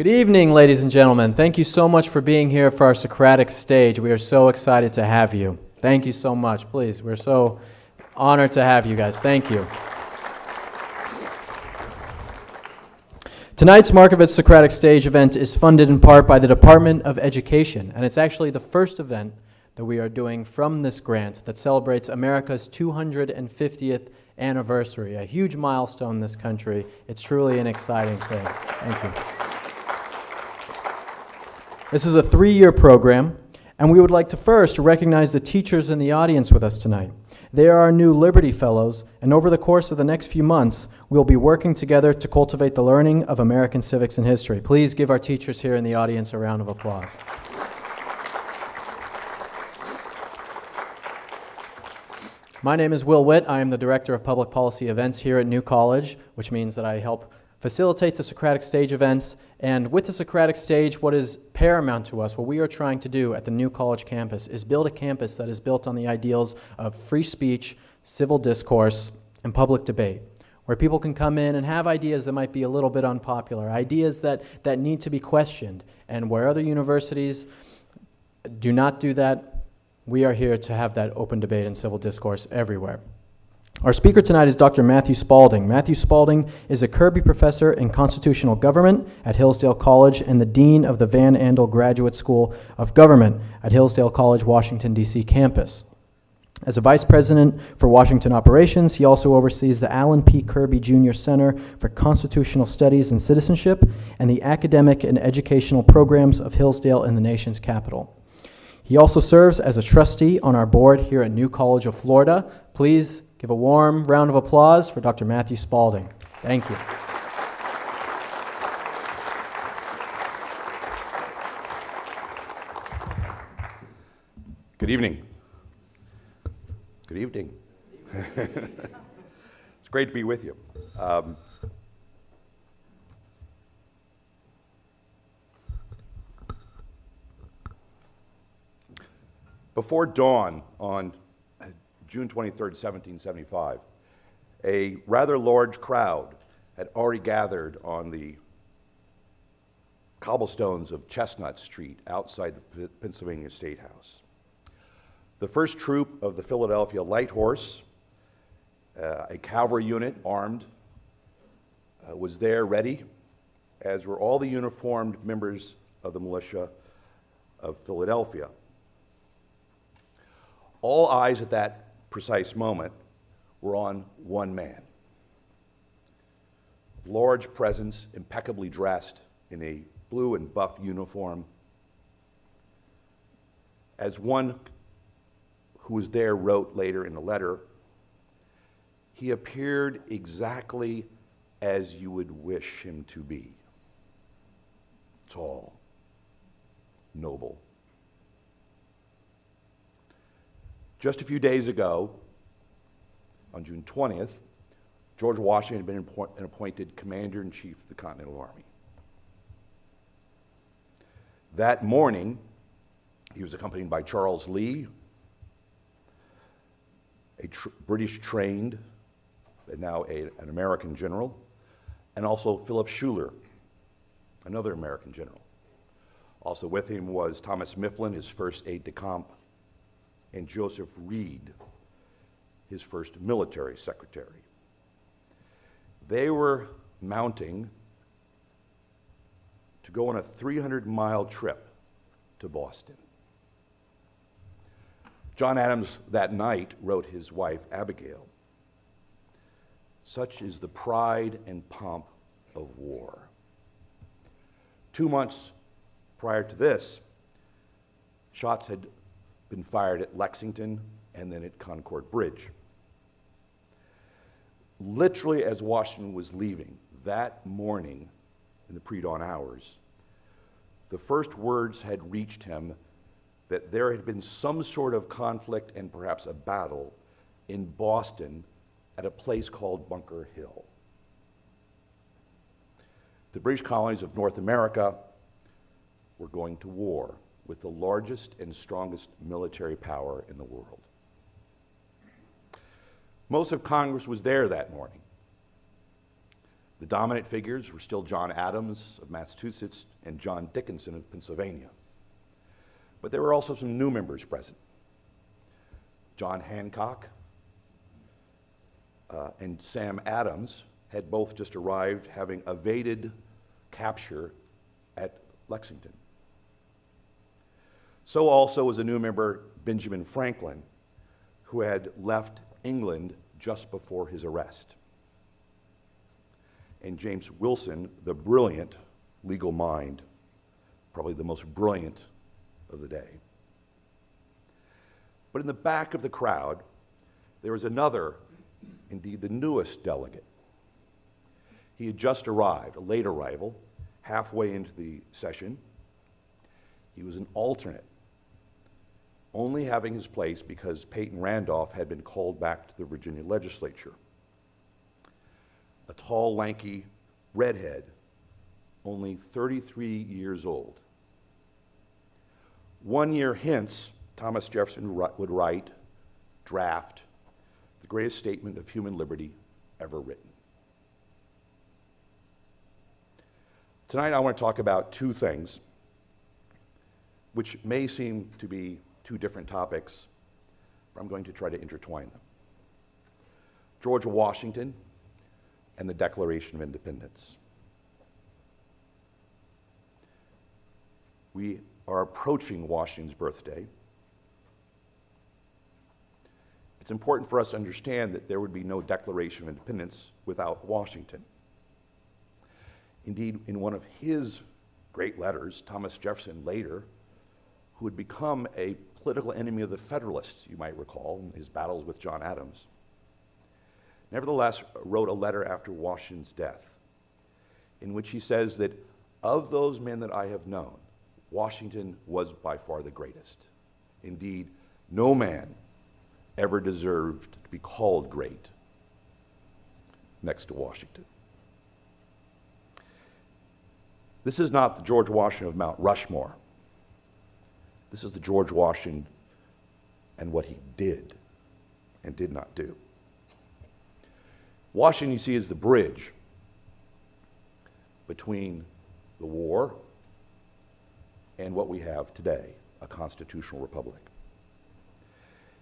Good evening, ladies and gentlemen. Thank you so much for being here for our Socratic stage. We are so excited to have you. Thank you so much. Please, we're so honored to have you guys. Thank you. Tonight's Markovitz Socratic Stage event is funded in part by the Department of Education, and it's actually the first event that we are doing from this grant that celebrates America's 250th anniversary, a huge milestone in this country. It's truly an exciting thing. Thank you. This is a 3-year program, and we would like to first recognize the teachers in the audience with us tonight. They are our new Liberty Fellows, and over the course of the next few months, we'll be working together to cultivate the learning of American civics and history. Please give our teachers here in the audience a round of applause. My name is Will Witt. I am the Director of Public Policy Events here at New College, which means that I help facilitate the Socratic Stage events. And with the Socratic Stage, what is paramount to us, what we are trying to do at the New College campus, is build a campus that is built on the ideals of free speech, civil discourse, and public debate, where people can come in and have ideas that might be a little bit unpopular, ideas that need to be questioned. And where other universities do not do that, we are here to have that open debate and civil discourse everywhere. Our speaker tonight is Dr. Matthew Spalding. Matthew Spalding is a Kirby Professor in Constitutional Government at Hillsdale College and the Dean of the Van Andel Graduate School of Government at Hillsdale College, Washington, D.C. campus. As a Vice President for Washington Operations, he also oversees the Allen P. Kirby Jr. Center for Constitutional Studies and Citizenship and the academic and educational programs of Hillsdale and the nation's capital. He also serves as a trustee on our board here at New College of Florida. Please give a warm round of applause for Dr. Matthew Spalding. Thank you. Good evening. Good evening. It's great to be with you. Before dawn on June 23rd, 1775, a rather large crowd had already gathered on the cobblestones of Chestnut Street outside the Pennsylvania State House. The first troop of the Philadelphia Light Horse, a cavalry unit armed, was there ready, as were all the uniformed members of the militia of Philadelphia. All eyes at that precise moment were on one man. Large presence, impeccably dressed in a blue and buff uniform. As one who was there wrote later in a letter, he appeared exactly as you would wish him to be. Tall, noble. Just a few days ago, on June 20th, George Washington had been appointed Commander-in-Chief of the Continental Army. That morning, he was accompanied by Charles Lee, a British-trained, and now an American general, and also Philip Schuyler, another American general. Also with him was Thomas Mifflin, his first aide-de-camp, and Joseph Reed, his first military secretary. They were mounting to go on a 300-mile trip to Boston. John Adams that night wrote his wife Abigail, "Such is the pride and pomp of war." 2 months prior to this, shots had been fired at Lexington and then at Concord Bridge. Literally, as Washington was leaving that morning in the pre-dawn hours, the first words had reached him that there had been some sort of conflict and perhaps a battle in Boston at a place called Bunker Hill. The British colonies of North America were going to war with the largest and strongest military power in the world. Most of Congress was there that morning. The dominant figures were still John Adams of Massachusetts and John Dickinson of Pennsylvania. But there were also some new members present. John Hancock and Sam Adams had both just arrived, having evaded capture at Lexington. So also was a new member, Benjamin Franklin, who had left England just before his arrest. And James Wilson, the brilliant legal mind, probably the most brilliant of the day. But in the back of the crowd, there was another, indeed the newest delegate. He had just arrived, a late arrival, halfway into the session. He was an alternate, only having his place because Peyton Randolph had been called back to the Virginia legislature. A tall, lanky redhead, only 33 years old. 1 year hence, Thomas Jefferson would write, draft, the greatest statement of human liberty ever written. Tonight I want to talk about two things which may seem to be two different topics, but I'm going to try to intertwine them. George Washington and the Declaration of Independence. We are approaching Washington's birthday. It's important for us to understand that there would be no Declaration of Independence without Washington. Indeed, in one of his great letters, Thomas Jefferson later, who would become a political enemy of the Federalists, you might recall, in his battles with John Adams, nevertheless wrote a letter after Washington's death, in which he says that of those men that I have known, Washington was by far the greatest. Indeed, no man ever deserved to be called great next to Washington. This is not the George Washington of Mount Rushmore. This is the George Washington and what he did and did not do. Washington, you see, is the bridge between the war and what we have today, a constitutional republic.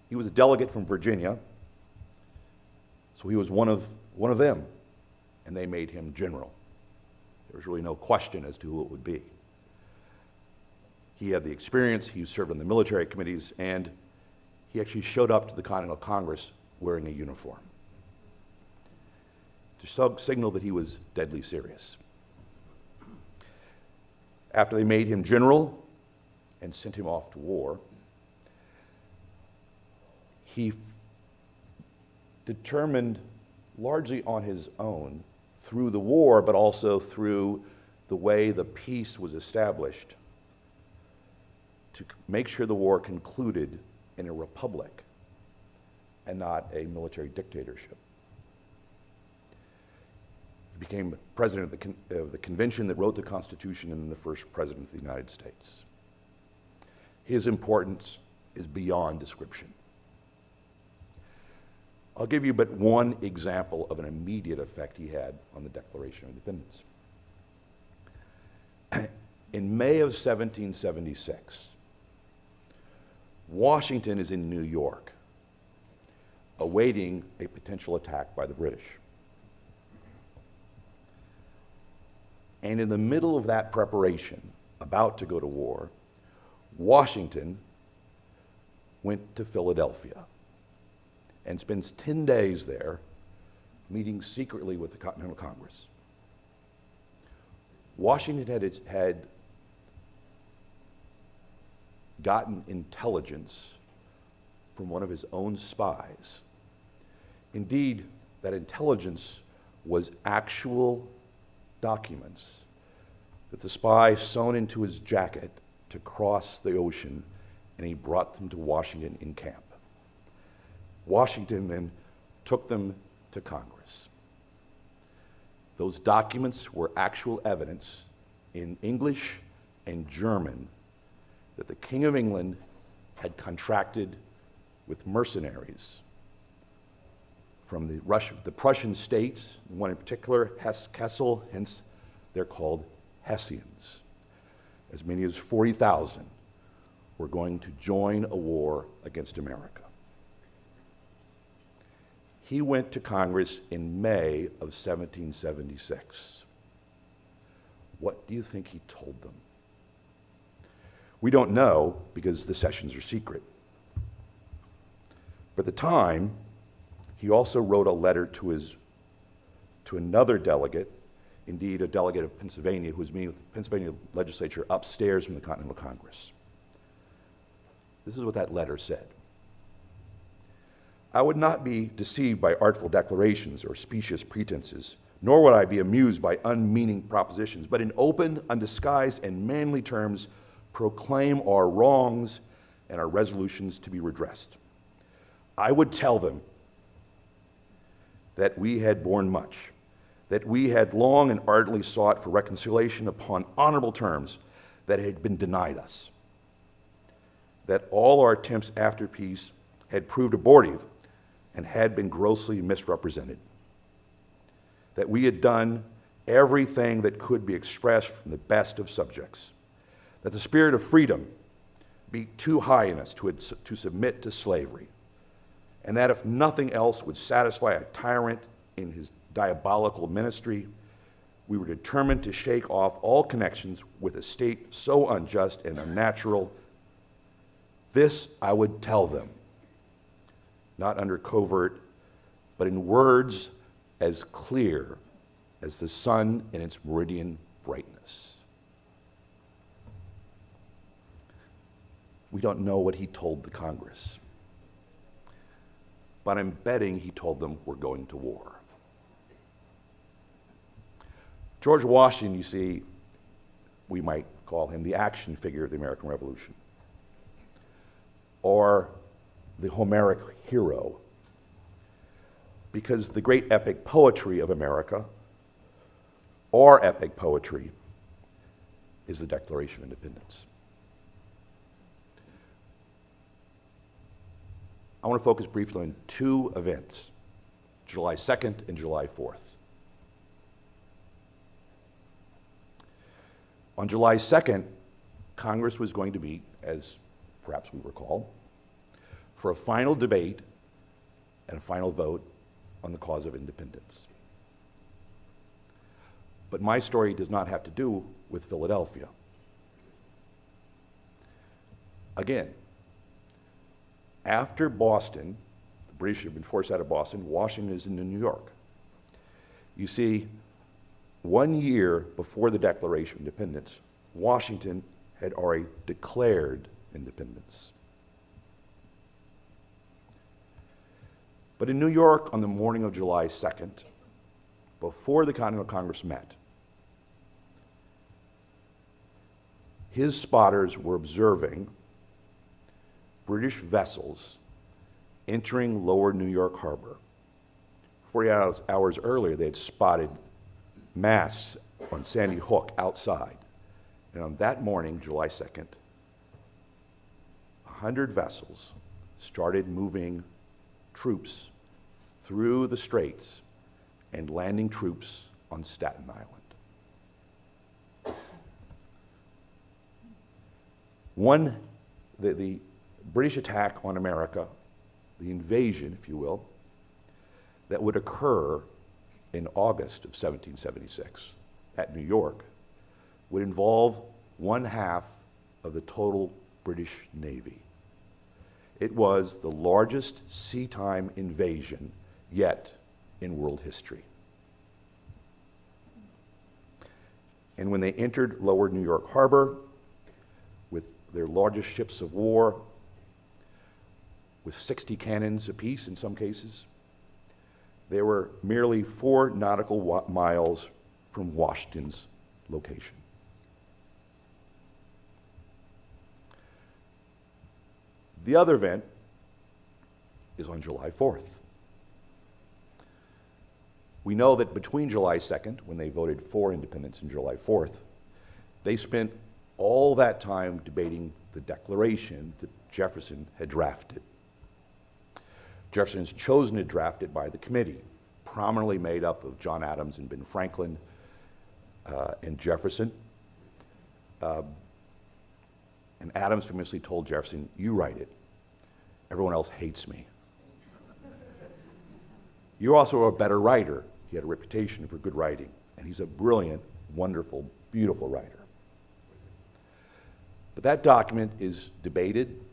He was a delegate from Virginia, so he was one of them, and they made him general. There was really no question as to who it would be. He had the experience, he served on the military committees, and he actually showed up to the Continental Congress wearing a uniform to signal that he was deadly serious. After they made him general and sent him off to war, he determined largely on his own through the war, but also through the way the peace was established, to make sure the war concluded in a republic and not a military dictatorship. He became president of the convention that wrote the Constitution and the first president of the United States. His importance is beyond description. I'll give you but one example of an immediate effect he had on the Declaration of Independence. In May of 1776, Washington is in New York, awaiting a potential attack by the British. And in the middle of that preparation, about to go to war, Washington went to Philadelphia and spends 10 days there meeting secretly with the Continental Congress. Washington had gotten intelligence from one of his own spies. Indeed, that intelligence was actual documents that the spy sewn into his jacket to cross the ocean, and he brought them to Washington in camp. Washington then took them to Congress. Those documents were actual evidence in English and German that the King of England had contracted with mercenaries from the Prussian states, one in particular, Hesse-Kassel, hence they're called Hessians. As many as 40,000 were going to join a war against America. He went to Congress in May of 1776. What do you think he told them? We don't know because the sessions are secret. But at the time, he also wrote a letter to another delegate, indeed a delegate of Pennsylvania, who was meeting with the Pennsylvania legislature upstairs from the Continental Congress. This is what that letter said. I would not be deceived by artful declarations or specious pretenses, nor would I be amused by unmeaning propositions, but in open, undisguised, and manly terms proclaim our wrongs and our resolutions to be redressed. I would tell them that we had borne much, that we had long and ardently sought for reconciliation upon honorable terms that had been denied us, that all our attempts after peace had proved abortive and had been grossly misrepresented, that we had done everything that could be expressed from the best of subjects, that the spirit of freedom beat too high in us to submit to slavery, and that if nothing else would satisfy a tyrant in his diabolical ministry, we were determined to shake off all connections with a state so unjust and unnatural. This I would tell them, not under covert, but in words as clear as the sun in its meridian brightness. We don't know what he told the Congress, but I'm betting he told them we're going to war. George Washington, you see, we might call him the action figure of the American Revolution, or the Homeric hero, because the great epic poetry of America, or epic poetry, is the Declaration of Independence. I want to focus briefly on two events, July 2nd and July 4th. On July 2nd, Congress was going to meet, as perhaps we recall, for a final debate and a final vote on the cause of independence. But my story does not have to do with Philadelphia. Again, after Boston, the British had been forced out of Boston, Washington is in New York. You see, 1 year before the Declaration of Independence, Washington had already declared independence. But in New York, on the morning of July 2nd, before the Continental Congress met, his spotters were observing British vessels entering lower New York Harbor. 40 hours earlier, they had spotted masts on Sandy Hook outside. And on that morning, July 2nd, 100 vessels started moving troops through the straits and landing troops on Staten Island. The British attack on America, the invasion, if you will, that would occur in August of 1776 at New York, would involve 1/2 of the total British Navy. It was the largest seatime invasion yet in world history. And when they entered lower New York Harbor with their largest ships of war, with 60 cannons apiece in some cases, they were merely 4 nautical miles from Washington's location. The other event is on July 4th. We know that between July 2nd, when they voted for independence, and July 4th, they spent all that time debating the declaration that Jefferson had drafted. Jefferson is chosen to draft it by the committee, prominently made up of John Adams and Ben Franklin and Jefferson. And Adams famously told Jefferson, "You write it. Everyone else hates me." You're also a better writer. He had a reputation for good writing, and he's a brilliant, wonderful, beautiful writer. But that document is debated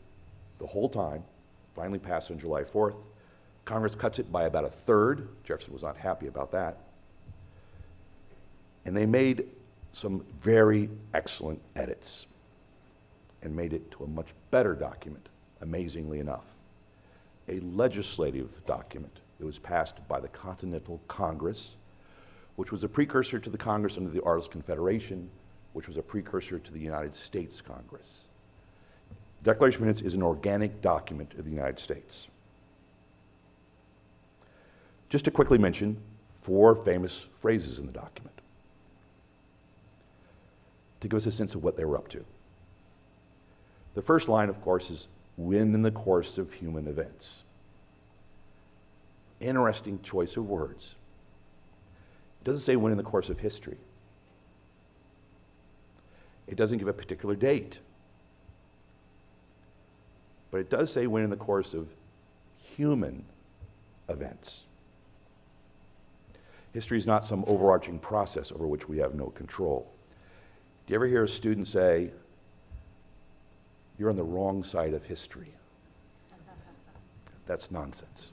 the whole time, finally passed on July 4th. Congress cuts it by about a third. Jefferson was not happy about that. And they made some very excellent edits and made it to a much better document, amazingly enough. A legislative document that was passed by the Continental Congress, which was a precursor to the Congress under the Articles of Confederation, which was a precursor to the United States Congress. The Declaration of Independence is an organic document of the United States. Just to quickly mention 4 famous phrases in the document to give us a sense of what they were up to. The first line, of course, is "when in the course of human events." Interesting choice of words. It doesn't say when in the course of history. It doesn't give a particular date. But it does say when in the course of human events. History is not some overarching process over which we have no control. Do you ever hear a student say, "You're on the wrong side of history"? That's nonsense.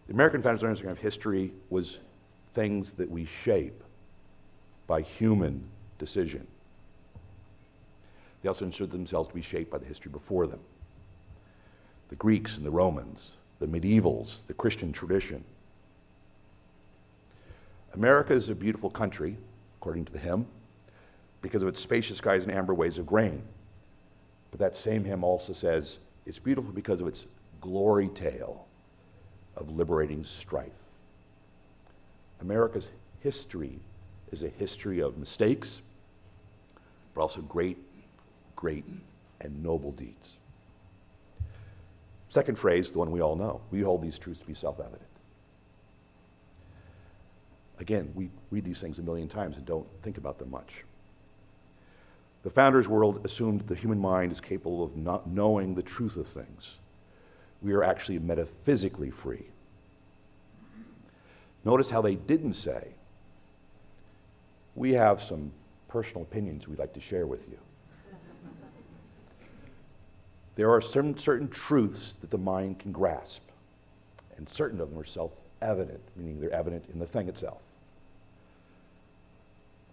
The American founders' understanding of history was things that we shape by human decision. They also understood themselves to be shaped by the history before them. The Greeks and the Romans, the medievals, the Christian tradition. America is a beautiful country, according to the hymn, because of its spacious skies and amber waves of grain. But that same hymn also says it's beautiful because of its glory tale of liberating strife. America's history is a history of mistakes, but also great, great, and noble deeds. Second phrase, the one we all know, we hold these truths to be self-evident. Again, we read these things a million times and don't think about them much. The founders' world assumed the human mind is capable of not knowing the truth of things. We are actually metaphysically free. Notice how they didn't say, "We have some personal opinions we'd like to share with you." There are certain truths that the mind can grasp, and certain of them are self-evident, meaning they're evident in the thing itself.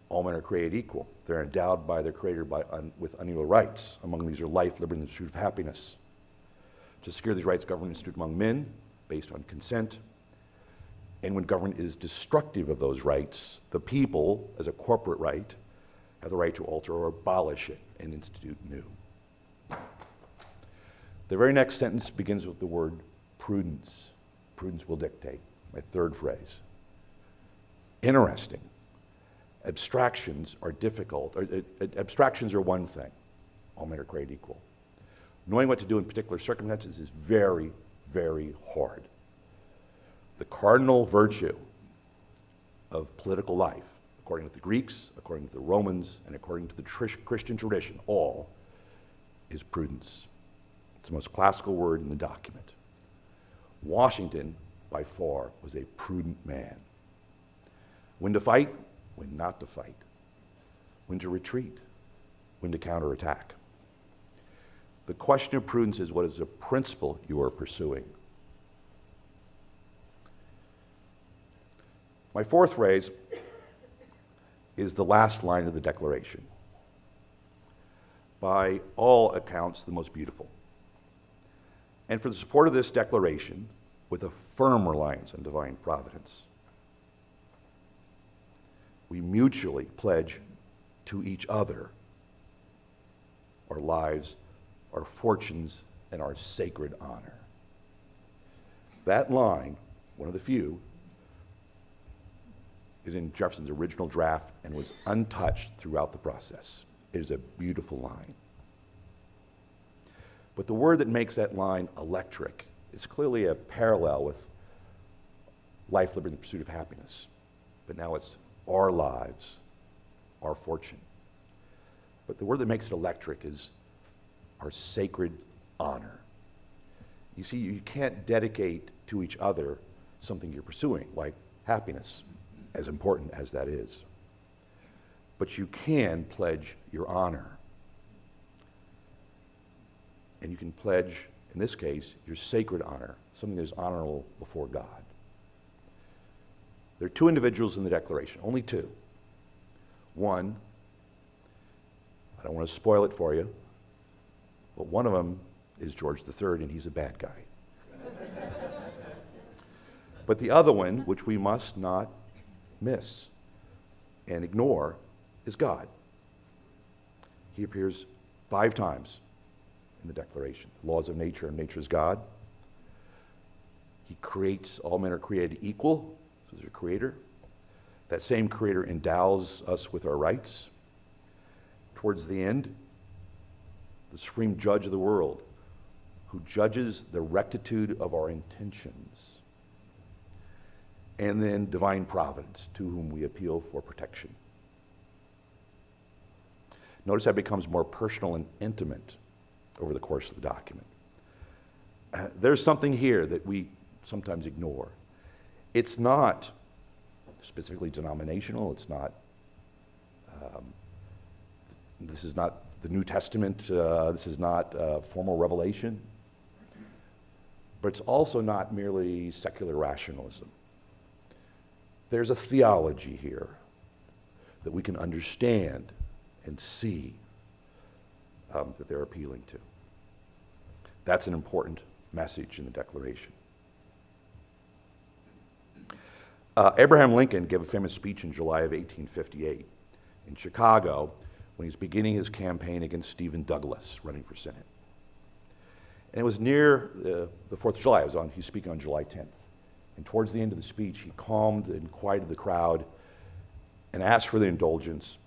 All men are created equal. They're endowed by their Creator with unalienable rights. Among these are life, liberty, and the pursuit of happiness. To secure these rights, government is instituted among men, based on consent. And when government is destructive of those rights, the people, as a corporate right, have the right to alter or abolish it and institute new. The very next sentence begins with the word prudence. Prudence will dictate, my third phrase. Interesting. Abstractions are difficult. Abstractions are one thing. All men are created equal. Knowing what to do in particular circumstances is very, very hard. The cardinal virtue of political life, according to the Greeks, according to the Romans, and according to the Christian tradition, all is prudence. It's the most classical word in the document. Washington, by far, was a prudent man. When to fight, when not to fight. When to retreat, when to counterattack. The question of prudence is, what is the principle you are pursuing? My fourth phrase is the last line of the Declaration. By all accounts, the most beautiful. And for the support of this declaration, with a firm reliance on divine providence, we mutually pledge to each other our lives, our fortunes, and our sacred honor. That line, one of the few, is in Jefferson's original draft and was untouched throughout the process. It is a beautiful line. But the word that makes that line electric It's clearly a parallel with life, liberty, and the pursuit of happiness. But now it's our lives, our fortune. But the word that makes it electric is our sacred honor. You see, you can't dedicate to each other something you're pursuing, like happiness, as important as that is. But you can pledge your honor. And you can pledge, in this case, your sacred honor, something that is honorable before God. There are two individuals in the Declaration, only two. One, I don't want to spoil it for you, but one of them is George III, and he's a bad guy. But the other one, which we must not miss and ignore, is God. He appears 5 times in the Declaration. Laws of nature, and nature is God. He creates, all men are created equal, so there's a creator. That same creator endows us with our rights. Towards the end, the supreme judge of the world, who judges the rectitude of our intentions. And then divine providence, to whom we appeal for protection. Notice that becomes more personal and intimate over the course of the document. There's something here that we sometimes ignore. It's not specifically denominational. It's not, this is not the New Testament. This is not formal revelation. But it's also not merely secular rationalism. There's a theology here that we can understand and see that they're appealing to. That's an important message in the Declaration. Abraham Lincoln gave a famous speech in July of 1858 in Chicago when he was beginning his campaign against Stephen Douglas, running for Senate. And it was near the 4th of July. He was speaking on July 10th. And towards the end of the speech, he calmed and quieted the crowd and asked for the indulgence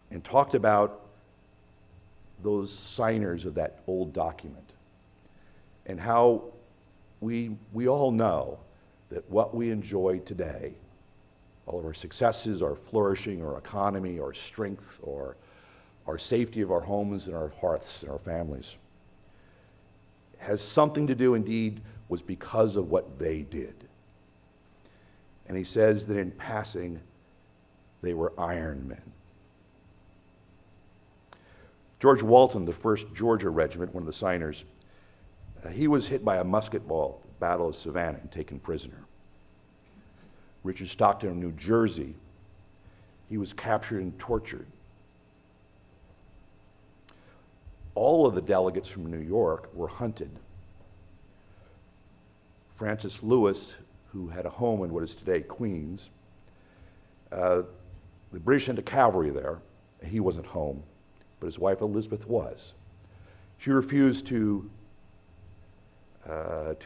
and talked about those signers of that old document and how we all know that what we enjoy today, all of our successes, our flourishing, our economy, our strength, or our safety of our homes and our hearths and our families, has something to do, indeed, was because of what they did. And he says that in passing, they were iron men. George Walton, the 1st Georgia Regiment, one of the signers, he was hit by a musket ball at the Battle of Savannah and taken prisoner. Richard Stockton of New Jersey, he was captured and tortured. All of the delegates from New York were hunted. Francis Lewis, who had a home in what is today Queens, the British sent a cavalry there. He wasn't home, but his wife Elizabeth was. She refused to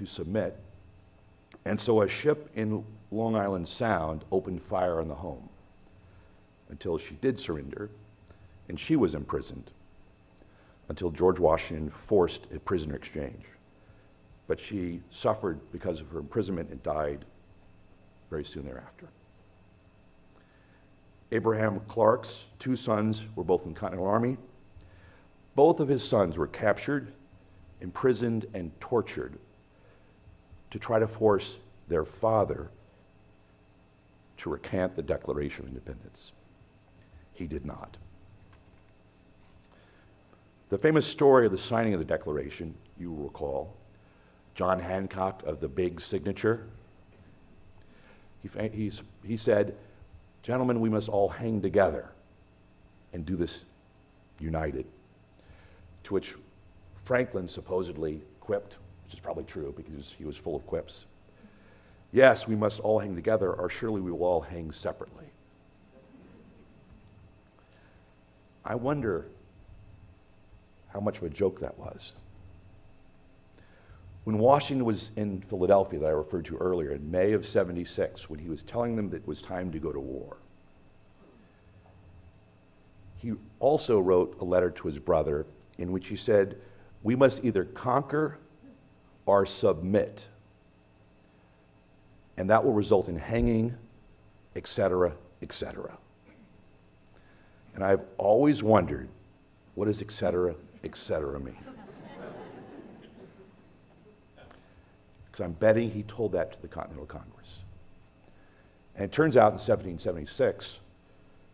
submit, and so a ship in Long Island Sound opened fire on the home until she did surrender, and she was imprisoned until George Washington forced a prisoner exchange. But she suffered because of her imprisonment and died very soon thereafter. Abraham Clark's 2 sons were both in the Continental Army. Both of his sons were captured, imprisoned, and tortured to try to force their father to recant the Declaration of Independence. He did not. The famous story of the signing of the Declaration, you will recall, John Hancock of the big signature. He said, "Gentlemen, we must all hang together and do this united." To which Franklin supposedly quipped, which is probably true because he was full of quips, "Yes, we must all hang together, or surely we will all hang separately." I wonder how much of a joke that was. When Washington was in Philadelphia, that I referred to earlier, in May of '76, when he was telling them that it was time to go to war, he also wrote a letter to his brother in which he said, "We must either conquer or submit. And that will result in hanging, etc., etc. And I've always wondered, what does etc., etc. mean? Because I'm betting he told that to the Continental Congress. And it turns out in 1776,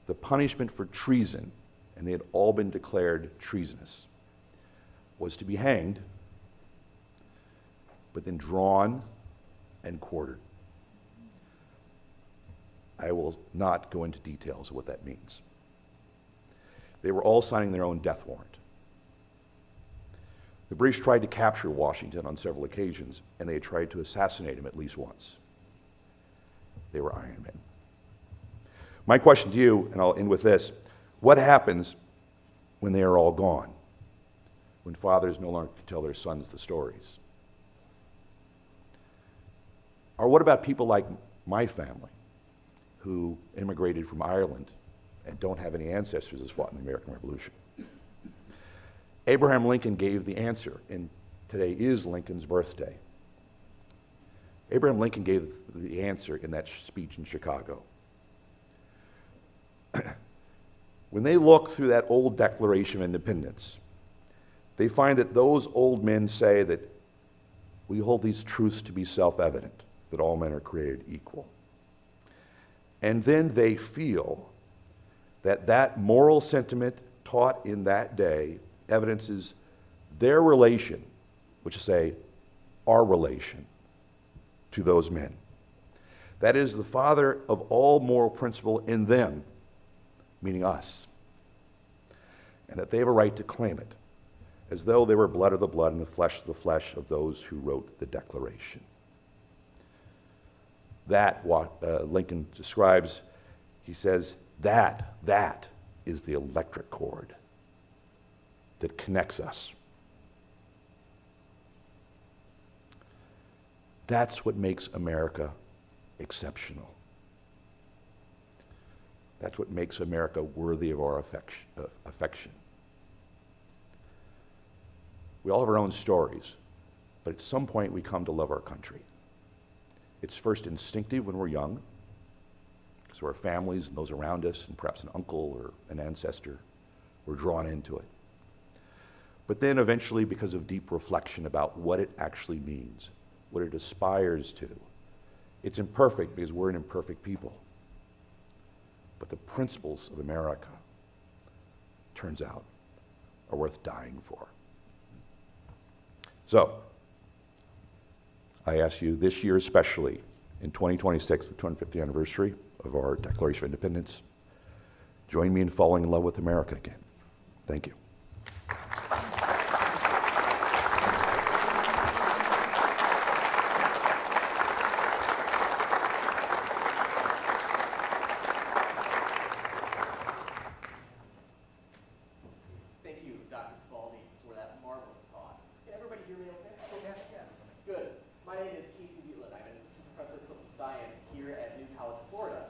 the punishment for treason, and they had all been declared treasonous, was to be hanged, but then drawn and quartered. I will not go into details of what that means. They were all signing their own death warrant. The British tried to capture Washington on several occasions, and they tried to assassinate him at least once. They were Iron Men. My question to you, and I'll end with this, what happens when they are all gone? When fathers no longer can tell their sons the stories? Or what about people like my family, who immigrated from Ireland and don't have any ancestors that fought in the American Revolution? Abraham Lincoln gave the answer, and today is Lincoln's birthday. Abraham Lincoln gave the answer in that speech in Chicago. When they look through that old Declaration of Independence, they find that those old men say that we hold these truths to be self-evident, that all men are created equal. And then they feel that that moral sentiment taught in that day evidences their relation, which is say, our relation to those men. That is the father of all moral principle in them, meaning us. And that they have a right to claim it, as though they were blood of the blood and the flesh of those who wrote the Declaration. That, Lincoln describes, he says, that is the electric cord that connects us. That's what makes America exceptional. That's what makes America worthy of our affection. We all have our own stories, but at some point we come to love our country. It's first instinctive when we're young, because our families and those around us, and perhaps an uncle or an ancestor, we're drawn into it. But then eventually, because of deep reflection about what it actually means, what it aspires to, it's imperfect because we're an imperfect people. But the principles of America, turns out, are worth dying for. So, I ask you this year especially, in 2026, the 250th anniversary of our Declaration of Independence, join me in falling in love with America again. Thank you. Thank you, Dr. Spalding, for that marvelous talk. Can everybody hear me okay? Yeah. Good. My name is Casey Wheatland. I'm an assistant professor of political science here at New College, Florida.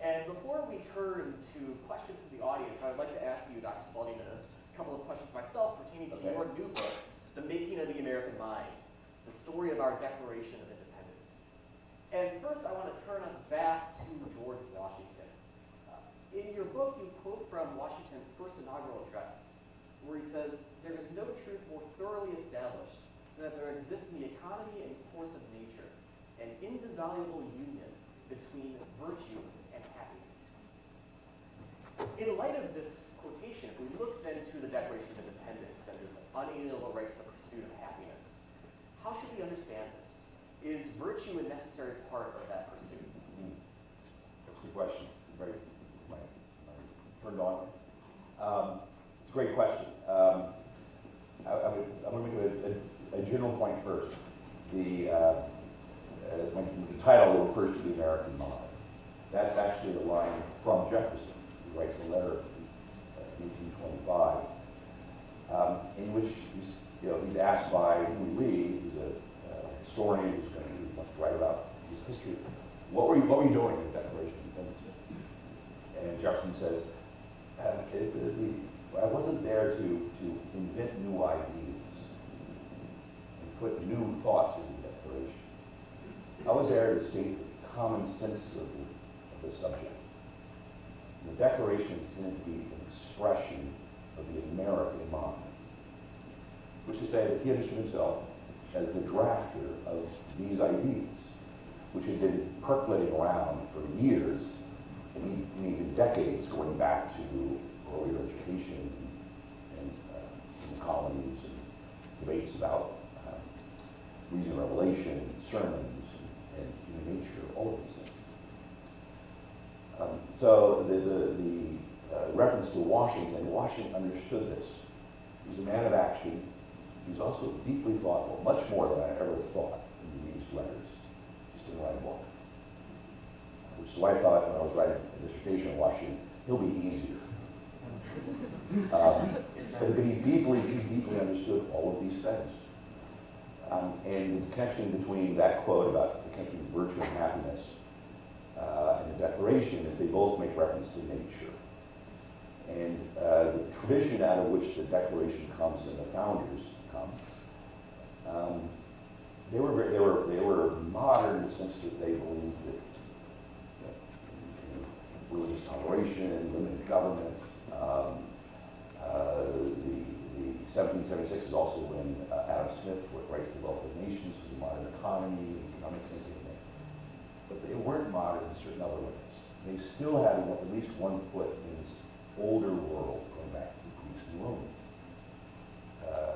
And before we turn to questions from the audience, I would like to ask you, Dr. Spalding, a couple of questions myself pertaining to your new book, The Making of the American Mind, the story of our Declaration of Independence. And first, I want to turn us back to George Washington. In your book, you quote from Washington's first inaugural address, where he says, "There is no truth more thoroughly established than that there exists in the economy and course of nature an indissoluble union between virtue and happiness." In light of this quotation, if we look then to the Declaration of Independence and this unalienable right to the pursuit of happiness, how should we understand this? Is virtue a necessary part of that pursuit? That's a good question. Very, turned on. It's a great question. I'm going to make a general point first. The title refers to the American mind. That's actually a line from Jefferson, who writes a letter in 1825, in which he's asked by Henry Lee, who's a historian who's going to write about his history, what were you doing in the Declaration of Independence? And Jefferson says, I wasn't there to subject. The Declaration is meant to be an expression of the American mind, which is to say that he understood himself as the drafter of these ideas, which had been percolating around for years, and even decades, going back to earlier education and in the colonies, and debates about reason of revelation, sermons, and human nature, all of these things. So the reference to Washington understood this. He was a man of action. He was also deeply thoughtful, much more than I ever thought in these letters. He just didn't write a book. Which is why I thought when I was writing a dissertation on Washington, he'll be easier. But he deeply understood all of these things. And the connection between that quote about the connection between virtue and happiness and the Declaration is they both make reference to nature. And the tradition out of which the Declaration comes and the founders come, they were modern in the sense that they believed that religious toleration, limited government. The 1776 is also when Adam Smith writes The Wealth of Nations for the modern economy, economic thinking. But they weren't modern in certain other ways. They still had at least one foot in this older world, going back to the Greeks and Romans.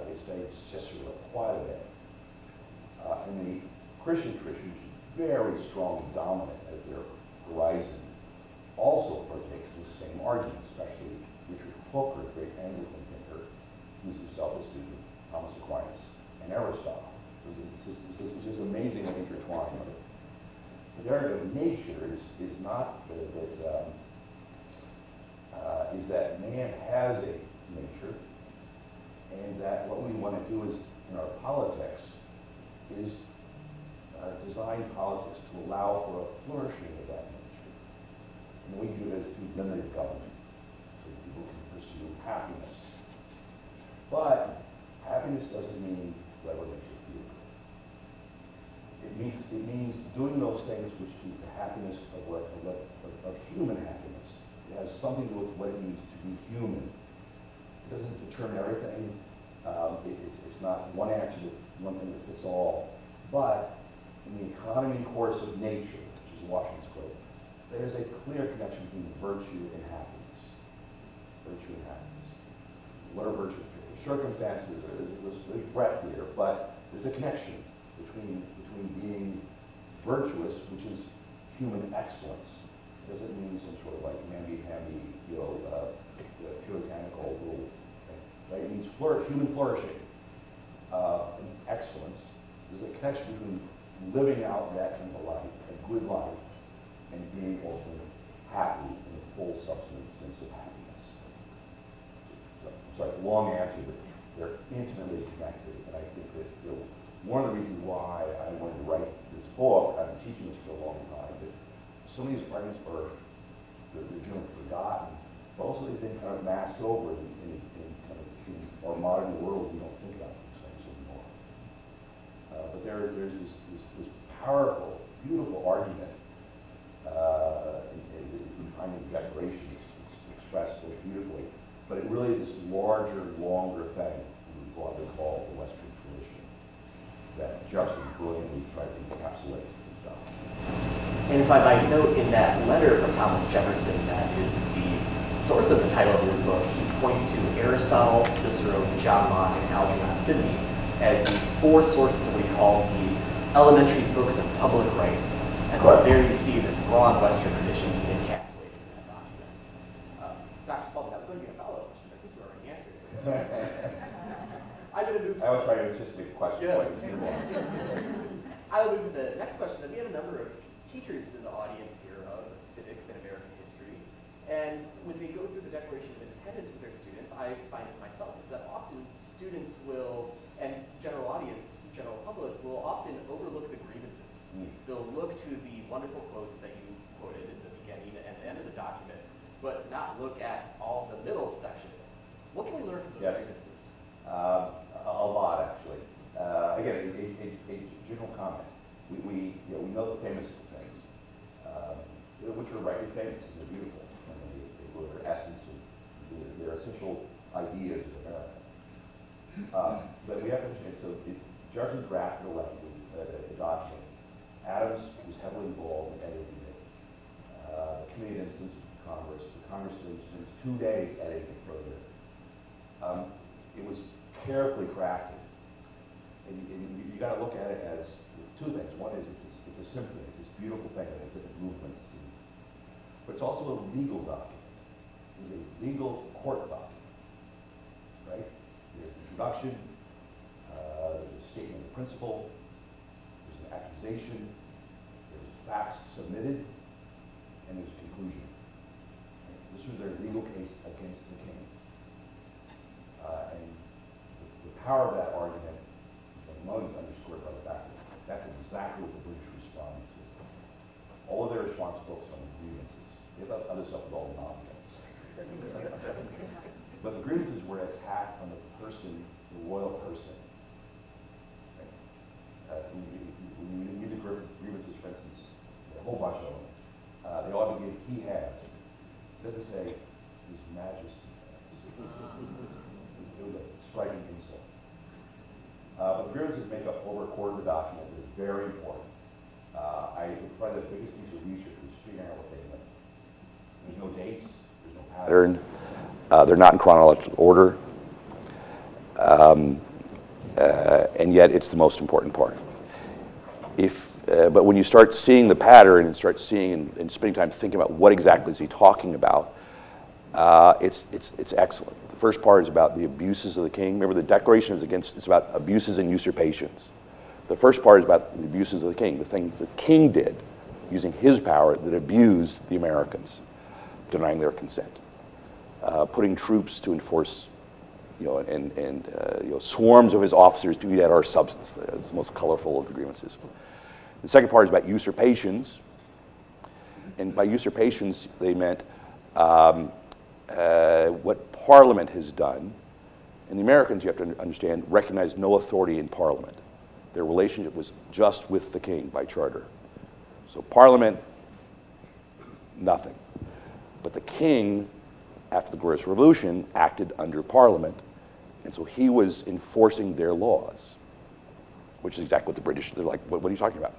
They studied Cicero, Quayle. And the Christian tradition, which is very strong and dominant as their horizon, also partakes in the same argument, especially Richard Hooker, a great Anglican thinker, who's himself a student of Thomas Aquinas and Aristotle. This is just amazing and intertwined. The narrative of nature is not that man has a nature, and that what we want to do is in our politics is design politics to allow for a flourishing of that nature. And we do it as through limited government, so that people can pursue happiness. But happiness doesn't mean whatever makes you feel good. It means doing those things which is the happiness of human happiness. It has something to do with what it means to be human. It doesn't determine everything. It's not one answer to one thing that fits all. But in the economy and course of nature, which is Washington's quote, there's a clear connection between virtue and happiness. Virtue and happiness. What are virtues? Circumstances, there's breadth here, but there's a connection between being virtuous, which is human excellence. It doesn't mean some sort of like namby-pamby, puritanical rule. Right? It means human flourishing and excellence. There's a connection between living out that kind of a life, a good life, and being ultimately happy in the full substantive sense of happiness. So, sorry, long answer, but they're intimately connected, and I think that one of the reasons why I wanted to write this book, I've been teaching this for a long time, but some of these arguments they're generally forgotten, but also they've been kind of masked over in kind of our modern world. We don't think about these things anymore. But there's this powerful, beautiful argument in finding the Declaration. It's expressed so beautifully, but it really is this larger, longer thing we broadly call the Western tradition that Jefferson brilliantly tried to encapsulate and stuff. And if I might note, in that letter from Thomas Jefferson, that is the source of the title of your book, he points to Aristotle, Cicero, John Locke, and Algernon Sidney as these four sources of what he called the elementary books of public right. And so there you see this broad Western tradition encapsulated in that document. Dr. Spalding, that was going to be a follow-up question, but I think you already answered it. I'm going to move to... I was trying to anticipate the question. Yes. I will move to the next question. We have a number of teachers in the audience here of civics and American history. And when they go through the Declaration of Independence with their students, I find this myself, is that often students will, and general audience, general public, will often overlook the grievances. They'll look to the wonderful quotes that you quoted at the beginning and the end of the document, but not look at all the middle section. What can we learn from those grievances? A lot, actually. Again, a general comment. We know the famous things. things, and they're beautiful, and they were their essence, and their essential ideas of America. But we have to understand, so Jefferson drafted a document. Adams was heavily involved in editing it. The Committee of Instance of Congress, the Congress spends 2 days editing it further. It was carefully crafted. And you got to look at it as two things. One is it's a symphony. It's this beautiful thing that has different movements. But it's also a legal document. It's a legal court document. Right? There's an introduction, there's a statement of principle, there's an accusation, there's facts submitted, and there's a conclusion. This was their legal case against the king. And the power of that argument, among is underscored by the fact that that's exactly what the British responded to. All of their response focused on the grievances. The other stuff was all nonsense. But the grievances were an attack on the person, the royal person. When you read the grievances, for instance, a whole bunch of them, they all begin, he has. It doesn't say, His Majesty has. It was a striking insult. But the grievances make up over a quarter of the document. They're very important. Probably the biggest piece of research was figuring out what they meant. There's no dates, there's no pattern. They're not in chronological order. And yet it's the most important part. But when you start seeing the pattern and start seeing and spending time thinking about what exactly is he talking about, it's excellent. The first part is about the abuses of the king. Remember, the Declaration is it's about abuses and usurpations. The first part is about the abuses of the king, the thing the king did using his power that abused the Americans, denying their consent, putting troops to enforce, swarms of his officers to eat at our substance. That's the most colorful of the grievances. The second part is about usurpations, and by usurpations they meant what Parliament has done. And the Americans, you have to understand, recognized no authority in Parliament. Their relationship was just with the king by charter. So Parliament, nothing. But the king, after the Glorious Revolution, acted under Parliament, and so he was enforcing their laws, which is exactly what the British, they're like, what are you talking about?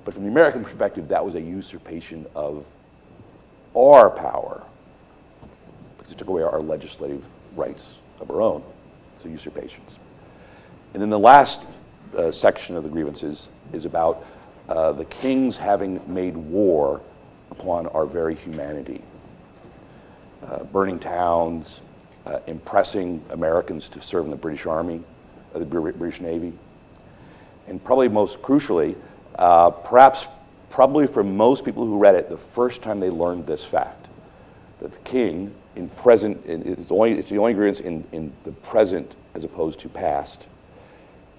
But from the American perspective, that was a usurpation of our power, because it took away our legislative rights of our own, so usurpations. And then the last section of the grievances is about the kings having made war upon our very humanity. Burning towns, impressing Americans to serve in the British Army, the British Navy. And probably most crucially, probably for most people who read it, the first time they learned this fact, that the king, it's the only grievance in the present as opposed to past,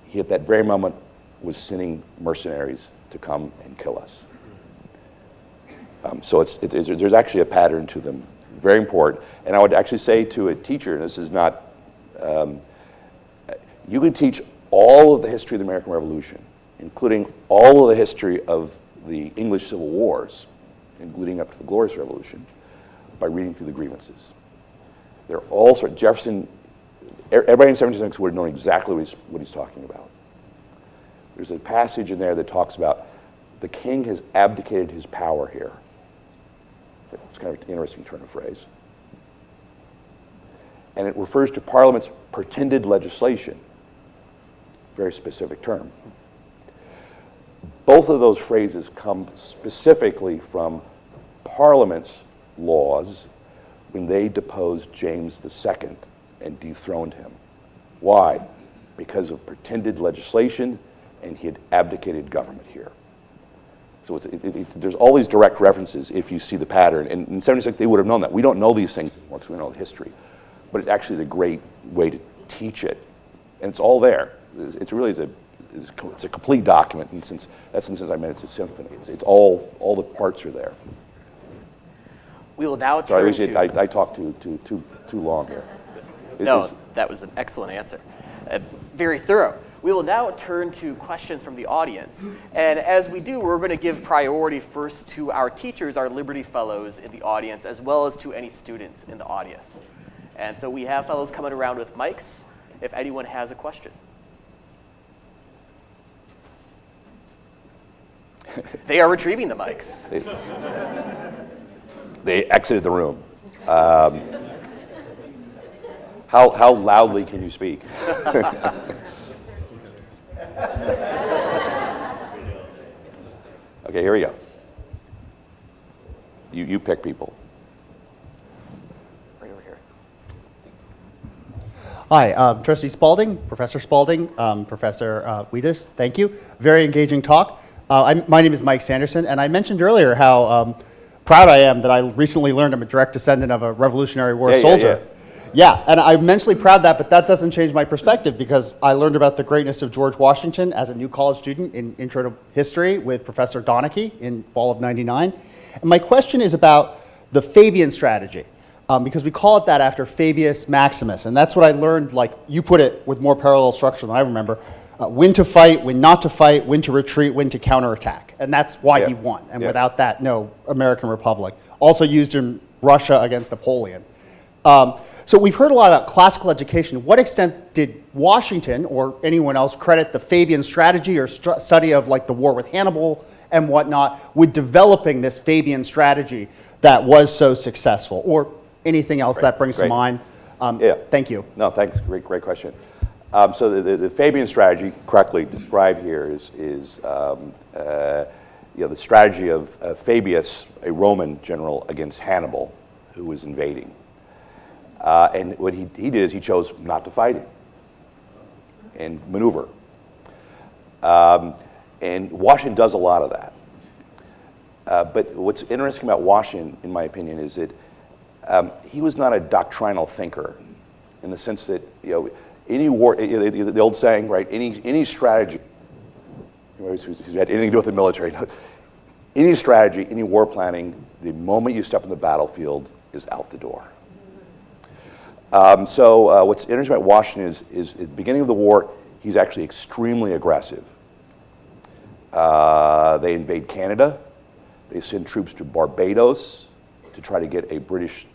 he at that very moment was sending mercenaries to come and kill us. So there's actually a pattern to them, very important. And I would actually say to a teacher, and this is not, you can teach all of the history of the American Revolution, including all of the history of the English Civil Wars, including up to the Glorious Revolution, by reading through the grievances. They're all sort of, Jefferson, everybody in 1776 would have known exactly what he's talking about. There's a passage in there that talks about the king has abdicated his power here. It's kind of an interesting turn of phrase. And it refers to Parliament's pretended legislation. Very specific term. Both of those phrases come specifically from Parliament's laws when they deposed James II and dethroned him. Why? Because of pretended legislation, and he had abdicated government here. So there's all these direct references if you see the pattern. And in 76, they would have known that. We don't know these things anymore because we don't know the history. But it actually is a great way to teach it. And it's all there. It's a complete document. And since I meant it's a symphony. It's all the parts are there. We will now turn to... I talked too long here. No, that was an excellent answer. Very thorough. We will now turn to questions from the audience. And as we do, we're going to give priority first to our teachers, our Liberty Fellows in the audience, as well as to any students in the audience. And so we have fellows coming around with mics if anyone has a question. They are retrieving the mics. They exited the room. How loudly can you speak? Okay, here we go. You pick people. Right over here. Hi, Trustee Spalding, Professor Spalding, Professor Wiedis, thank you. Very engaging talk. My name is Mike Sanderson, and I mentioned earlier how proud I am that I recently learned I'm a direct descendant of a Revolutionary War soldier. Yeah, and I'm immensely proud of that, but that doesn't change my perspective because I learned about the greatness of George Washington as a new college student in Intro to History with Professor Donachie in fall of '99. And my question is about the Fabian strategy, because we call it that after Fabius Maximus, and that's what I learned, like you put it with more parallel structure than I remember, when to fight, when not to fight, when to retreat, when to counterattack. And that's why he won, and without that, no American Republic. Also used in Russia against Napoleon. So we've heard a lot about classical education. What extent did Washington or anyone else credit the Fabian strategy or study of like the war with Hannibal and whatnot with developing this Fabian strategy that was so successful, or anything else that brings to mind? Thank you. No, thanks. Great question. So the Fabian strategy, correctly described here, is the strategy of Fabius, a Roman general, against Hannibal, who was invading. And what he did is he chose not to fight him and maneuver. And Washington does a lot of that. But what's interesting about Washington, in my opinion, is that he was not a doctrinal thinker in the sense that, any war, the old saying, right, any strategy, who's had anything to do with the military, any strategy, any war planning, the moment you step on the battlefield is out the door. So what's interesting about Washington is at the beginning of the war, he's actually extremely aggressive. They invade Canada. They send troops to Barbados to try to get a British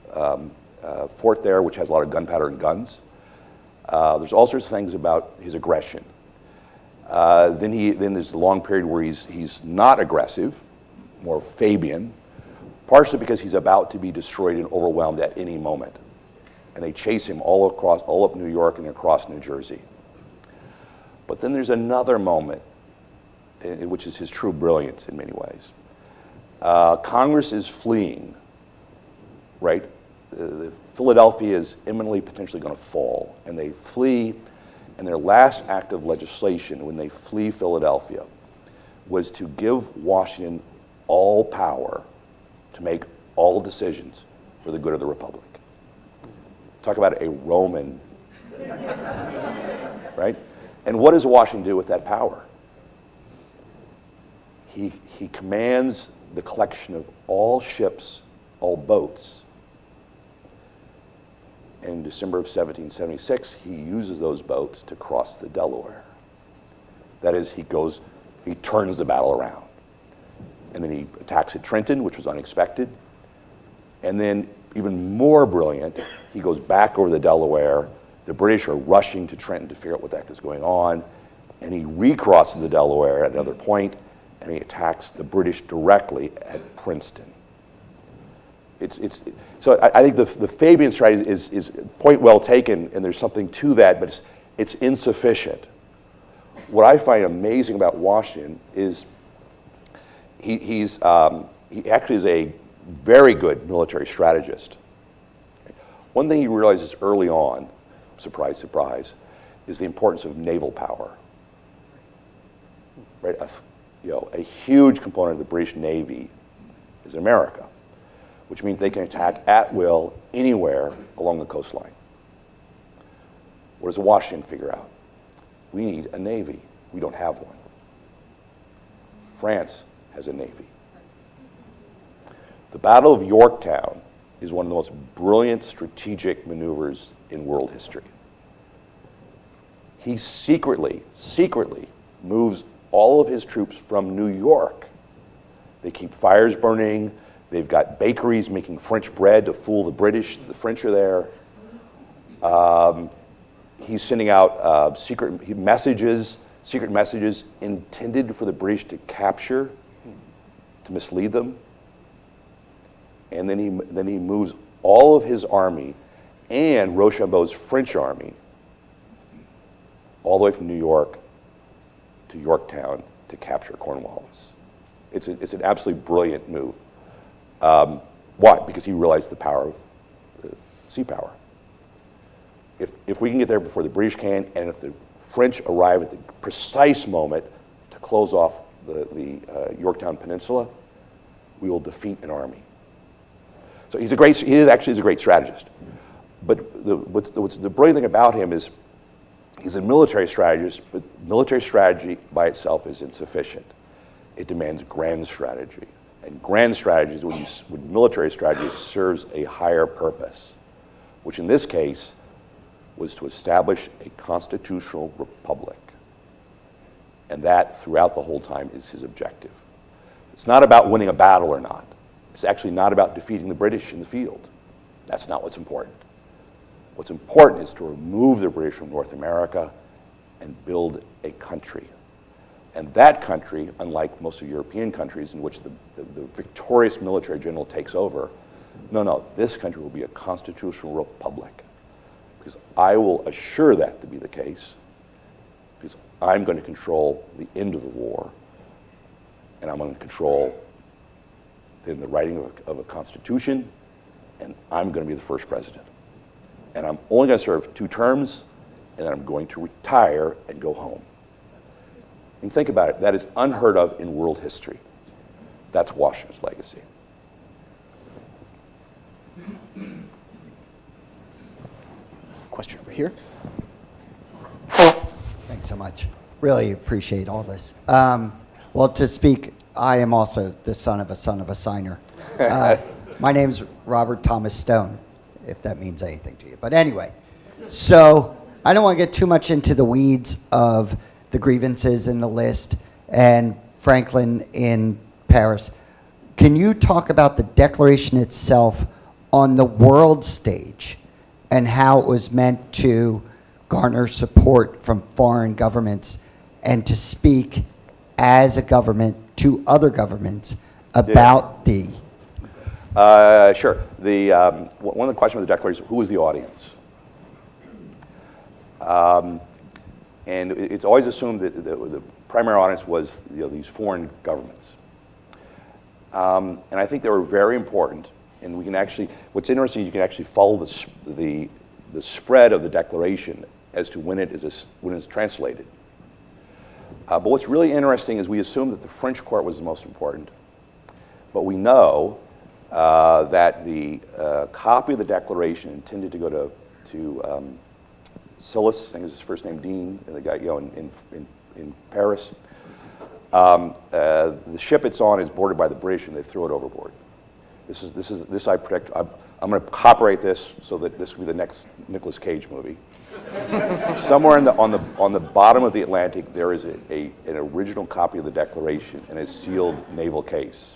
fort there, which has a lot of gunpowder and guns. There's all sorts of things about his aggression. Then there's the long period where he's not aggressive, more Fabian, partially because he's about to be destroyed and overwhelmed at any moment. And they chase him all up New York and across New Jersey. But then there's another moment, which is his true brilliance in many ways. Congress is fleeing, right? Philadelphia is imminently potentially going to fall, and they flee, and their last act of legislation when they flee Philadelphia was to give Washington all power to make all decisions for the good of the Republic. Talk about a Roman, right? And what does Washington do with that power? He commands the collection of all ships, all boats. In December of 1776, he uses those boats to cross the Delaware. That is, he turns the battle around. And then he attacks at Trenton, which was unexpected. And then, even more brilliant, he goes back over the Delaware. The British are rushing to Trenton to figure out what the heck is going on. And he recrosses the Delaware at another point, and he attacks the British directly at Princeton. So I think the Fabian strategy is point well taken, and there's something to that, but it's insufficient. What I find amazing about Washington is he actually is a very good military strategist. One thing he realizes early on, surprise, surprise, is the importance of naval power. Right? A huge component of the British Navy is America, which means they can attack at will anywhere along the coastline. What does Washington figure out? We need a navy. We don't have one. France has a navy. The Battle of Yorktown is one of the most brilliant strategic maneuvers in world history. he secretly moves all of his troops from New York. They keep fires burning. They've got bakeries making French bread to fool the British. The French are there. He's sending out secret messages intended for the British to capture, to mislead them. And then he moves all of his army and Rochambeau's French army all the way from New York to Yorktown to capture Cornwallis. It's an absolutely brilliant move. Why? Because he realized the power of sea power. If we can get there before the British can, and if the French arrive at the precise moment to close off the Yorktown Peninsula, we will defeat an army. So he is actually a great strategist. But what's the brilliant thing about him is he's a military strategist, but military strategy by itself is insufficient. It demands grand strategy. And grand strategy is when military strategy serves a higher purpose, which in this case was to establish a constitutional republic. And that, throughout the whole time, is his objective. It's not about winning a battle or not. It's actually not about defeating the British in the field. That's not what's important. What's important is to remove the British from North America and build a country. And that country, unlike most of European countries in which the victorious military general takes over, no, this country will be a constitutional republic. Because I will assure that to be the case, because I'm going to control the end of the war, and I'm going to control the writing of a constitution, and I'm going to be the first president. And I'm only going to serve 2 terms, and then I'm going to retire and go home. And think about it, that is unheard of in world history. That's Washington's legacy. Question over here. Thanks so much. Really appreciate all this. Well, to speak, I am also the son of a signer. My name's Robert Thomas Stone, if that means anything to you. But anyway, so I don't want to get too much into the weeds of the grievances in the list and Franklin in Paris. Can you talk about the Declaration itself on the world stage and how it was meant to garner support from foreign governments and to speak as a government to other governments about the... Sure. One of the questions of the Declaration is who was the audience? And it's always assumed that the primary audience was these foreign governments. And I think they were very important. And we can actually, what's interesting, you can actually follow the spread of the Declaration as to when it's translated. But what's really interesting is we assume that the French court was the most important. But we know that the copy of the Declaration intended to go to Silas, I think is his first name, Dean, and the guy in Paris. The ship it's on is boarded by the British, and they throw it overboard. This I predict. I'm going to copyright this so that this will be the next Nicolas Cage movie. Somewhere on the bottom of the Atlantic, there is an original copy of the Declaration in a sealed naval case.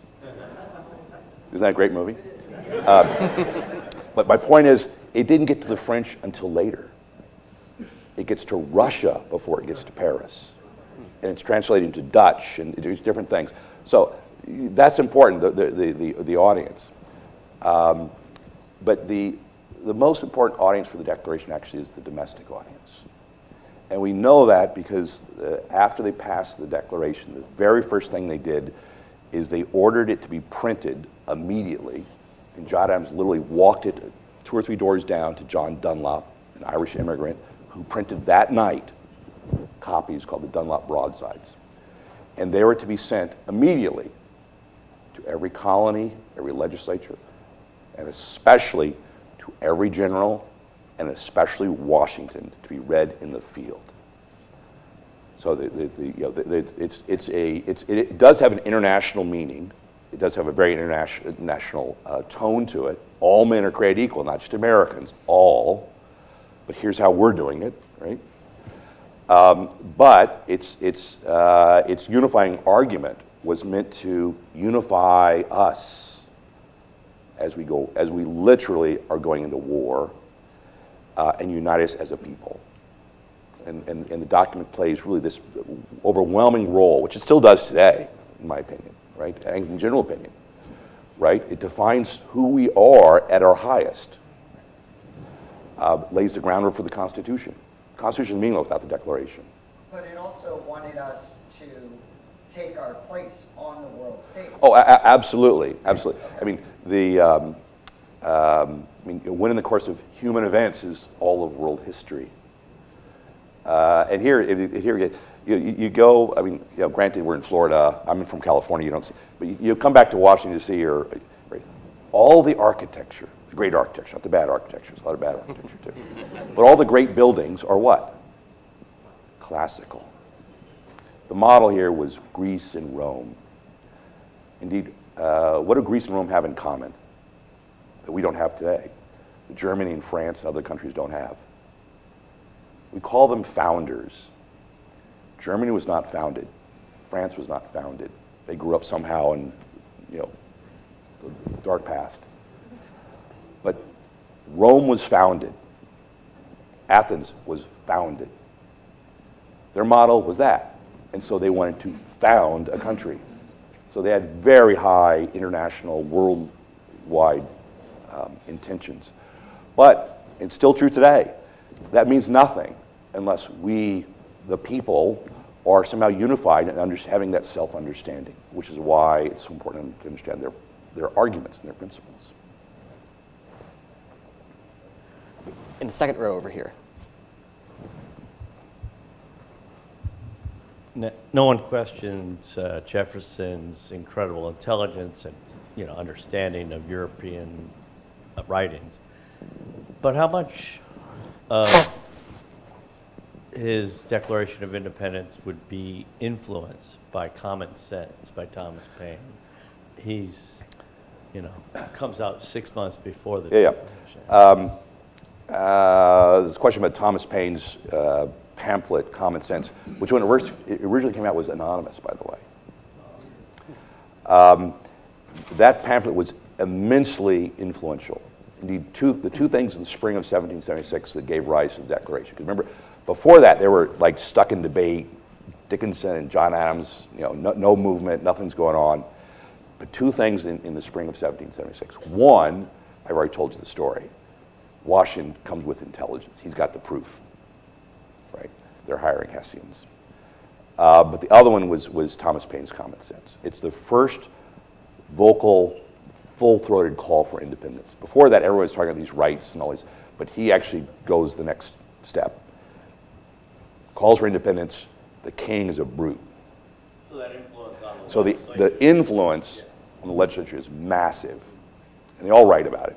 Isn't that a great movie? But my point is, it didn't get to the French until later. It gets to Russia before it gets to Paris. And it's translated into Dutch, and there's different things. So that's important, the audience. But the most important audience for the Declaration actually is the domestic audience. And we know that because after they passed the Declaration, the very first thing they did is they ordered it to be printed immediately. And John Adams literally walked it 2 or 3 doors down to John Dunlop, an Irish immigrant, who printed that night copies called the Dunlop Broadsides. And they were to be sent immediately to every colony, every legislature, and especially to every general, and especially Washington, to be read in the field. So it does have an international meaning. It does have a very international tone to it. All men are created equal, not just Americans, all. But here's how we're doing it, right? But its unifying argument was meant to unify us as we literally are going into war, and unite us as a people. And the document plays really this overwhelming role, which it still does today, in my opinion, right? And in general opinion, right? It defines who we are at our highest. Lays the groundwork for the Constitution. The Constitution is meaningless without the Declaration. But it also wanted us to take our place on the world stage. Oh, absolutely, absolutely. Okay. When in the course of human events is all of world history. And here you go. Granted, we're in Florida. I'm from California. You don't see, but you come back to Washington D.C. All the architecture, the great architecture, not the bad architecture. There's a lot of bad architecture too. But all the great buildings are what? Classical. The model here was Greece and Rome. Indeed, what do Greece and Rome have in common that we don't have today? That Germany and France and other countries don't have. We call them founders. Germany was not founded. France was not founded. They grew up somehow in, the dark past. But Rome was founded. Athens was founded. Their model was that. And so they wanted to found a country. So they had very high international, worldwide intentions. But it's still true today. That means nothing unless we, the people, are somehow unified and having that self-understanding, which is why it's so important to understand their arguments and their principles. In the second row over here. No one questions Jefferson's incredible intelligence and understanding of European writings, but how much of his Declaration of Independence would be influenced by Common Sense by Thomas Paine? He's, comes out 6 months before the Declaration. This question about Thomas Paine's pamphlet, Common Sense, which when it originally came out was anonymous, by the way. That pamphlet was immensely influential. Indeed, the two things in the spring of 1776 that gave rise to the Declaration. Because remember, before that, they were like stuck in debate. Dickinson and John Adams, no movement, nothing's going on. But two things in the spring of 1776. One, I've already told you the story. Washington comes with intelligence. He's got the proof, right? They're hiring Hessians. But the other one was Thomas Paine's Common Sense. It's the first vocal, full-throated call for independence. Before that, everyone was talking about these rights and all these, but he actually goes the next step. Calls for independence. The king is a brute. So that influence on the So the influence on the legislature is massive, and they all write about it.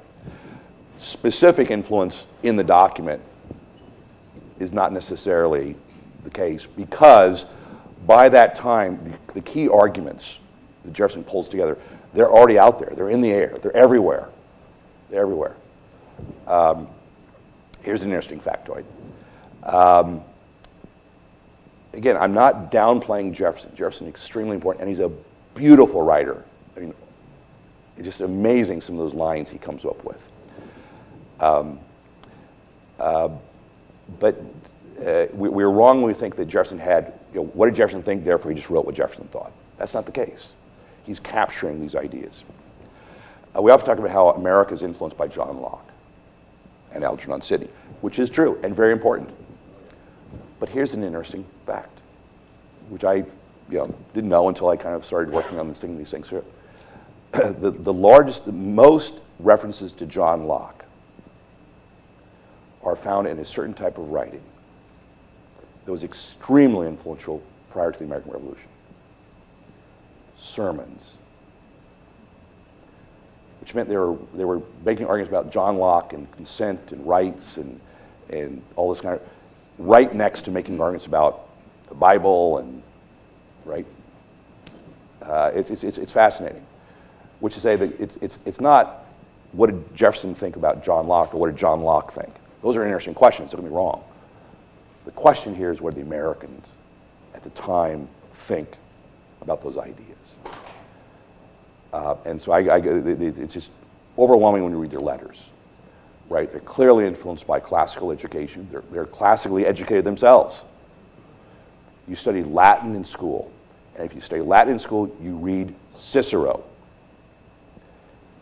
Specific influence in the document is not necessarily the case because by that time, the key arguments that Jefferson pulls together, they're already out there. They're in the air. They're everywhere. They're everywhere. Here's an interesting factoid. Again, I'm not downplaying Jefferson. Jefferson is extremely important, and he's a beautiful writer. I mean, it's just amazing some of those lines he comes up with. But we're wrong when we think that Jefferson had, what did Jefferson think, therefore he just wrote what Jefferson thought. That's not the case. He's capturing these ideas. We often talk about how America is influenced by John Locke and Algernon Sidney, which is true and very important. But here's an interesting fact, which I didn't know until I kind of started working on these things here. The most references to John Locke are found in a certain type of writing that was extremely influential prior to the American Revolution. Sermons. Which meant they were making arguments about John Locke and consent and rights and all this kind of, right next to making arguments about the Bible and, right? It's fascinating. Which is to say that it's not what did Jefferson think about John Locke or what did John Locke think. Those are interesting questions, don't get me wrong. The question here is what do the Americans at the time think about those ideas? And so it's just overwhelming when you read their letters, right? They're clearly influenced by classical education. They're classically educated themselves. You study Latin in school, and if you study Latin in school, you read Cicero.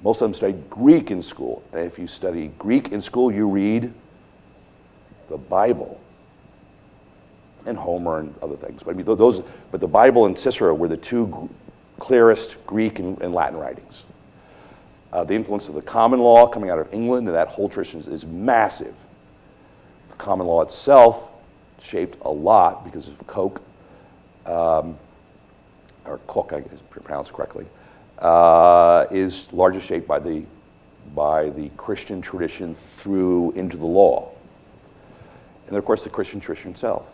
Most of them study Greek in school, and if you study Greek in school, you read the Bible and Homer and other things. But I mean, but the Bible and Cicero were the two clearest Greek and Latin writings. The influence of the common law coming out of England and that whole tradition is massive. The common law itself, shaped a lot because of Coke, or Cook, I guess pronounced correctly, is largely shaped by the Christian tradition through into the law. And then, of course, the Christian tradition itself.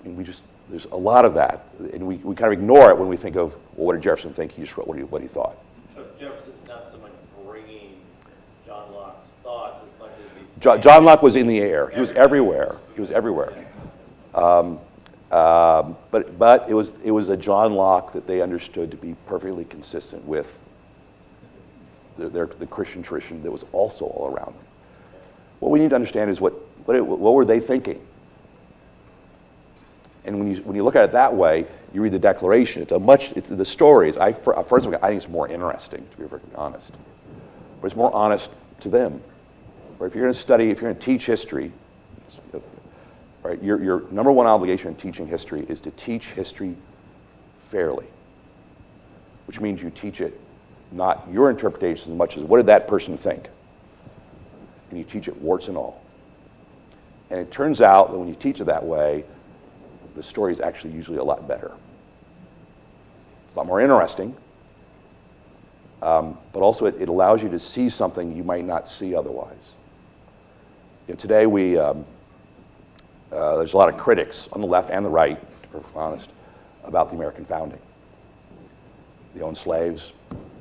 I mean, there's a lot of that, and we kind of ignore it when we think of, well, what did Jefferson think? He just wrote what he thought. So Jefferson's not so much bringing John Locke's thoughts as much as he's John Locke was in the air. He was everywhere. He was everywhere. But it was a John Locke that they understood to be perfectly consistent with the Christian tradition that was also all around them. What we need to understand is what were they thinking? And when you look at it that way, you read the Declaration. It's the stories. First of all, I think it's more interesting, to be perfectly honest. But it's more honest to them. Or if you're going to study, if you're going to teach history, right, your number one obligation in teaching history is to teach history fairly, which means you teach it not your interpretation as much as what did that person think, and you teach it warts and all. And it turns out that when you teach it that way, the story is actually usually a lot better. It's a lot more interesting, but also it allows you to see something you might not see otherwise. You know, today there's a lot of critics on the left and the right, to be perfectly honest, about the American founding. They owned slaves.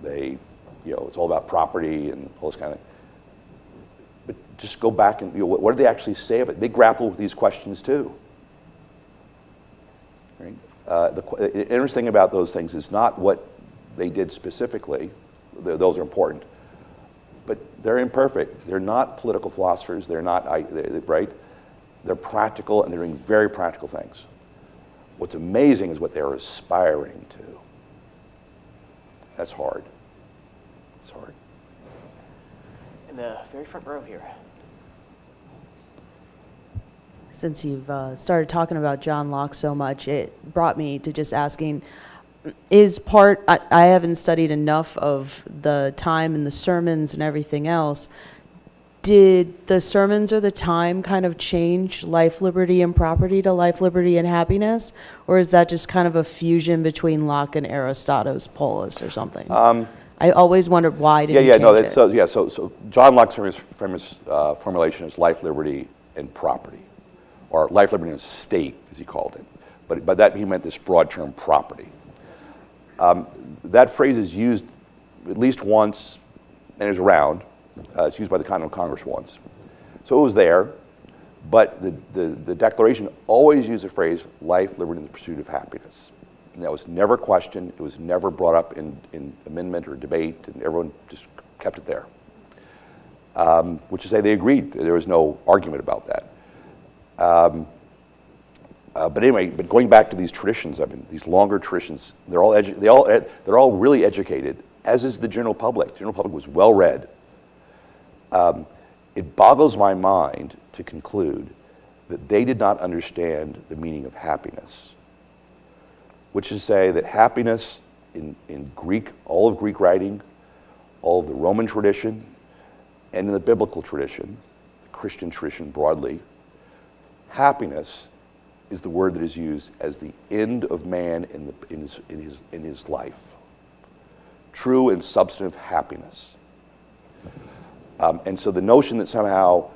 It's all about property and all this kind of thing. But just go back and, what did they actually say of it? They grapple with these questions too. Right? The interesting about those things is not what they did specifically. Those are important. But they're imperfect. They're not political philosophers. They're not, right? They're practical, and they're doing very practical things. What's amazing is what they're aspiring to. That's hard. It's hard. In the very front row here. Since you've started talking about John Locke so much, it brought me to just asking, I haven't studied enough of the time and the sermons and everything else. Did the sermons or the time kind of change life, liberty, and property to life, liberty, and happiness? Or is that just kind of a fusion between Locke and Aristotle's Polus or something? I always wondered why did he change it? So John Locke's famous formulation is life, liberty, and property, or life, liberty, and state, as he called it. But by that he meant this broad term, property. That phrase is used at least once and is around. It's used by the Continental Congress once. So it was there, but the Declaration always used the phrase life, liberty, and the pursuit of happiness. And that was never questioned. It was never brought up in amendment or debate, and everyone just kept it there. Which is to say they agreed. There was no argument about that. But anyway, going back to these traditions, I mean, these longer traditions, they're all really educated, as is the general public. The general public was well read. It boggles my mind to conclude that they did not understand the meaning of happiness, which is to say that happiness in Greek, all of Greek writing, all of the Roman tradition, and in the biblical tradition, the Christian tradition broadly, happiness is the word that is used as the end of man in his life. True and substantive happiness. And so the notion that somehow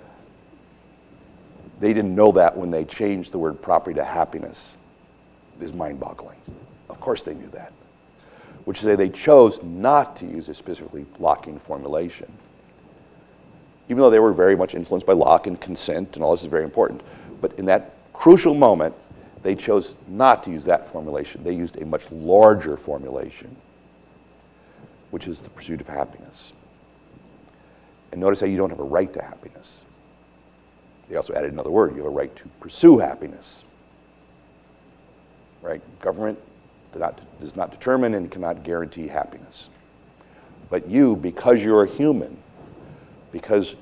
they didn't know that when they changed the word property to happiness is mind-boggling. Of course they knew that. Which is to say they chose not to use a specifically Lockean formulation. Even though they were very much influenced by Locke and consent and all this is very important. But in that crucial moment, they chose not to use that formulation. They used a much larger formulation, which is the pursuit of happiness. And notice how you don't have a right to happiness. They also added another word. You have a right to pursue happiness. Right? Government does not determine and cannot guarantee happiness. But you, because you're a human, because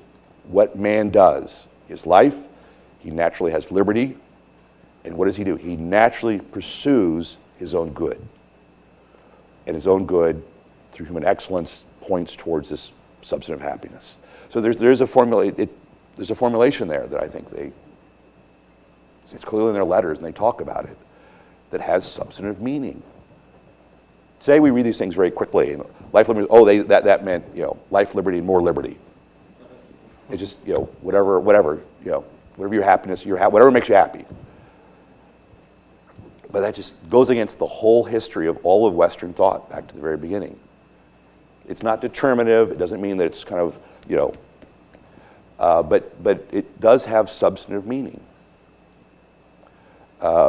what man does is life, he naturally has liberty. And what does he do? He naturally pursues his own good. And his own good, through human excellence, points towards this substantive happiness. So there's a formula. There's a formulation there that I think it's clearly in their letters, and they talk about it, that has substantive meaning. Today we read these things very quickly. And life, liberty. Oh, that meant life, liberty, and more liberty. It's just whatever your happiness, whatever makes you happy. But that just goes against the whole history of all of Western thought back to the very beginning. It's not determinative. It doesn't mean that it's kind of but it does have substantive meaning,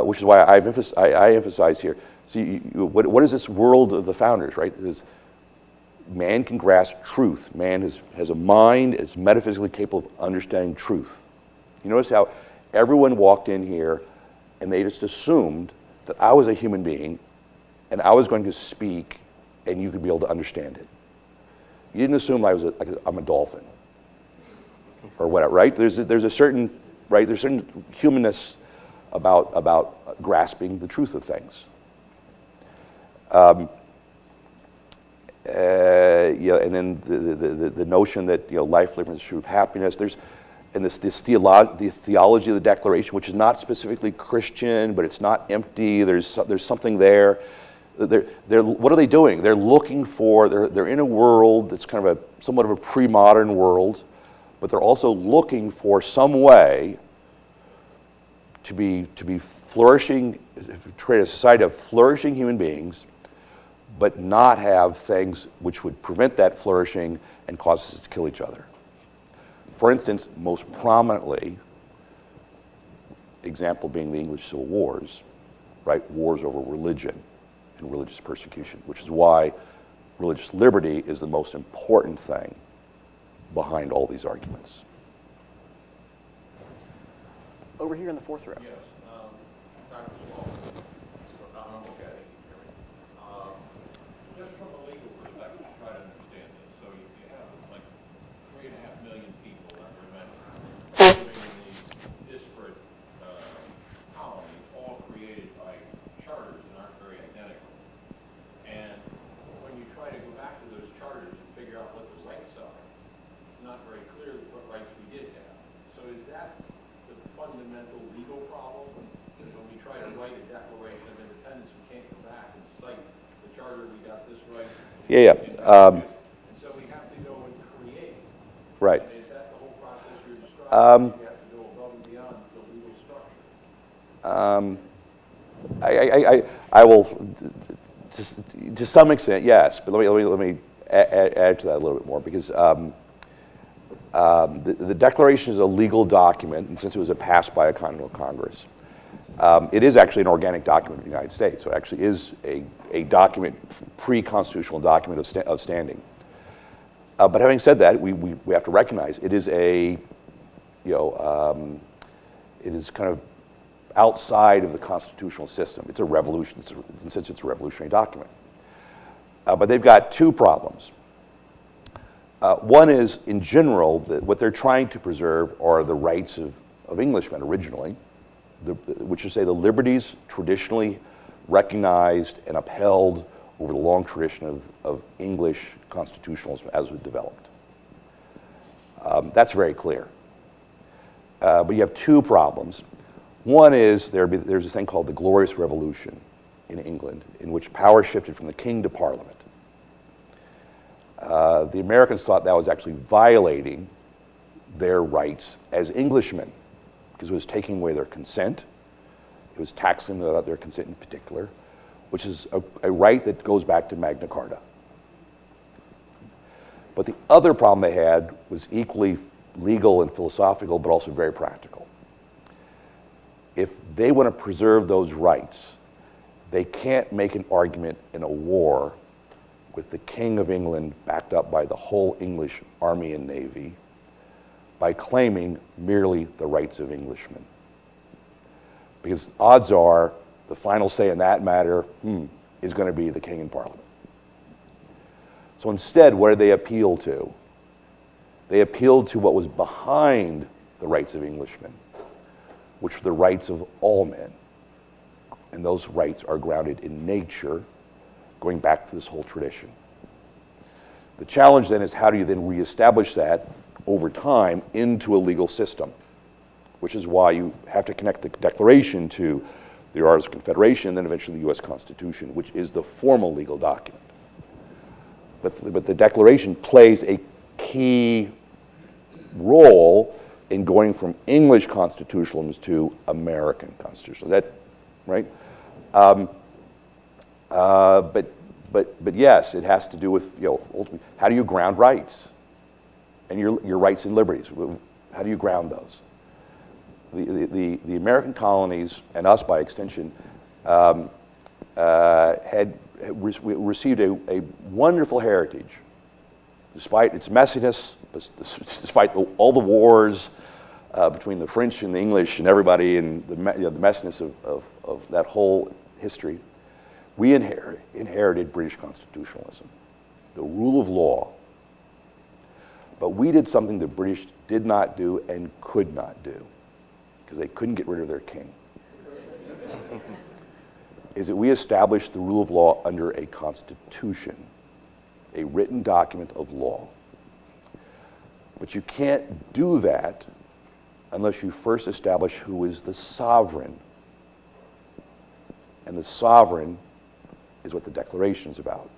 which is why I emphasize here. See, what is this world of the founders, right? Man can grasp truth. Man has a mind, is metaphysically capable of understanding truth. You notice how everyone walked in here and they just assumed that I was a human being and I was going to speak and you could be able to understand it. You didn't assume I'm a dolphin or whatever, right? There's a certain humanness about grasping the truth of things. And then the notion that life, liberty, and the pursuit of happiness. The theology of the Declaration, which is not specifically Christian, but it's not empty. There's something there. What are they doing? They're looking for. They're in a world that's kind of somewhat of a pre-modern world, but they're also looking for some way to be flourishing, to create a society of flourishing human beings, but not have things which would prevent that flourishing and cause us to kill each other. For instance, most prominently, example being the English Civil Wars, right? Wars over religion and religious persecution, which is why religious liberty is the most important thing behind all these arguments. Over here in the fourth row. Yes, Dr. Spalding. I'm okay. Just from a legal perspective, to try to understand this. So you have like 3.5 million people represented living in these disparate colonies, all created by charters that aren't very identical. And when you try to go back to those charters and figure out what the rights are, it's not very clear what rights we did have. So is that the fundamental legal problem? When we try to write a Declaration of Independence, we can't go back and cite the charter, we got this right. Yeah. And so we have to go and create. Right. And is that the whole process you're describing? You have to go above and beyond the legal structure. I will, to some extent, yes. But let me add to that a little bit more, because the Declaration is a legal document, and since it was passed by a Continental Congress, it is actually an organic document of the United States. So it actually is a document, pre-constitutional document of standing. But having said that, we have to recognize it is it is kind of outside of the constitutional system. It's a revolution, since it's a revolutionary document. But they've got two problems. One is, in general, that what they're trying to preserve are the rights of Englishmen originally, which is to say the liberties traditionally recognized and upheld over the long tradition of English constitutionalism as it developed. That's very clear. But you have two problems. One is there's a thing called the Glorious Revolution in England, in which power shifted from the king to Parliament. The Americans thought that was actually violating their rights as Englishmen, because it was taking away their consent. It was taxing them without their consent in particular, which is a right that goes back to Magna Carta. But the other problem they had was equally legal and philosophical, but also very practical. if they want to preserve those rights, they can't make an argument in a war with the King of England backed up by the whole English army and navy by claiming merely the rights of Englishmen. Because odds are the final say in that matter is going to be the King in Parliament. So instead, what did they appeal to? They appealed to what was behind the rights of Englishmen, which were the rights of all men. And those rights are grounded in nature, going back to this whole tradition. The challenge then is how do you then reestablish that over time into a legal system, which is why you have to connect the Declaration to the Articles of Confederation and then eventually the US Constitution, which is the formal legal document. But the Declaration plays a key role in going from English constitutionalism to American constitutionalism. Is that right? But yes, it has to do with, ultimately, how do you ground rights and your rights and liberties? How do you ground those? The American colonies, and us by extension, had received a wonderful heritage, despite its messiness, despite all the wars between the French and the English and everybody, and the messiness of that whole history. We inherited British constitutionalism, the rule of law. But we did something the British did not do and could not do, because they couldn't get rid of their king. Is that we established the rule of law under a constitution, a written document of law. But you can't do that unless you first establish who is the sovereign. And the sovereign is what the Declaration is about.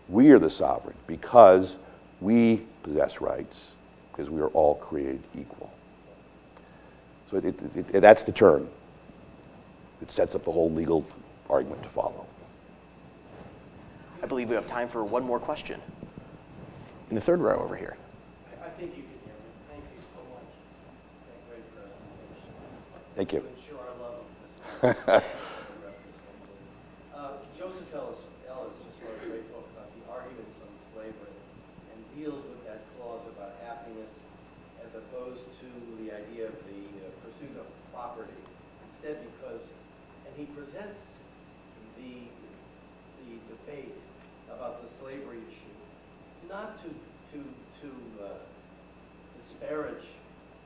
We are the sovereign because we possess rights, because we are all created equal. So that's the term. It sets up the whole legal argument to follow. I believe we have time for one more question. In the third row over here. I think you can hear me. Thank you so much. Great presentation. Thank you. To ensure our love of this. Joseph Ellis just wrote a great book about the arguments on slavery and deals with that clause about happiness as opposed to the idea of the pursuit of property. Instead, he presents the debate about the slavery issue not to disparage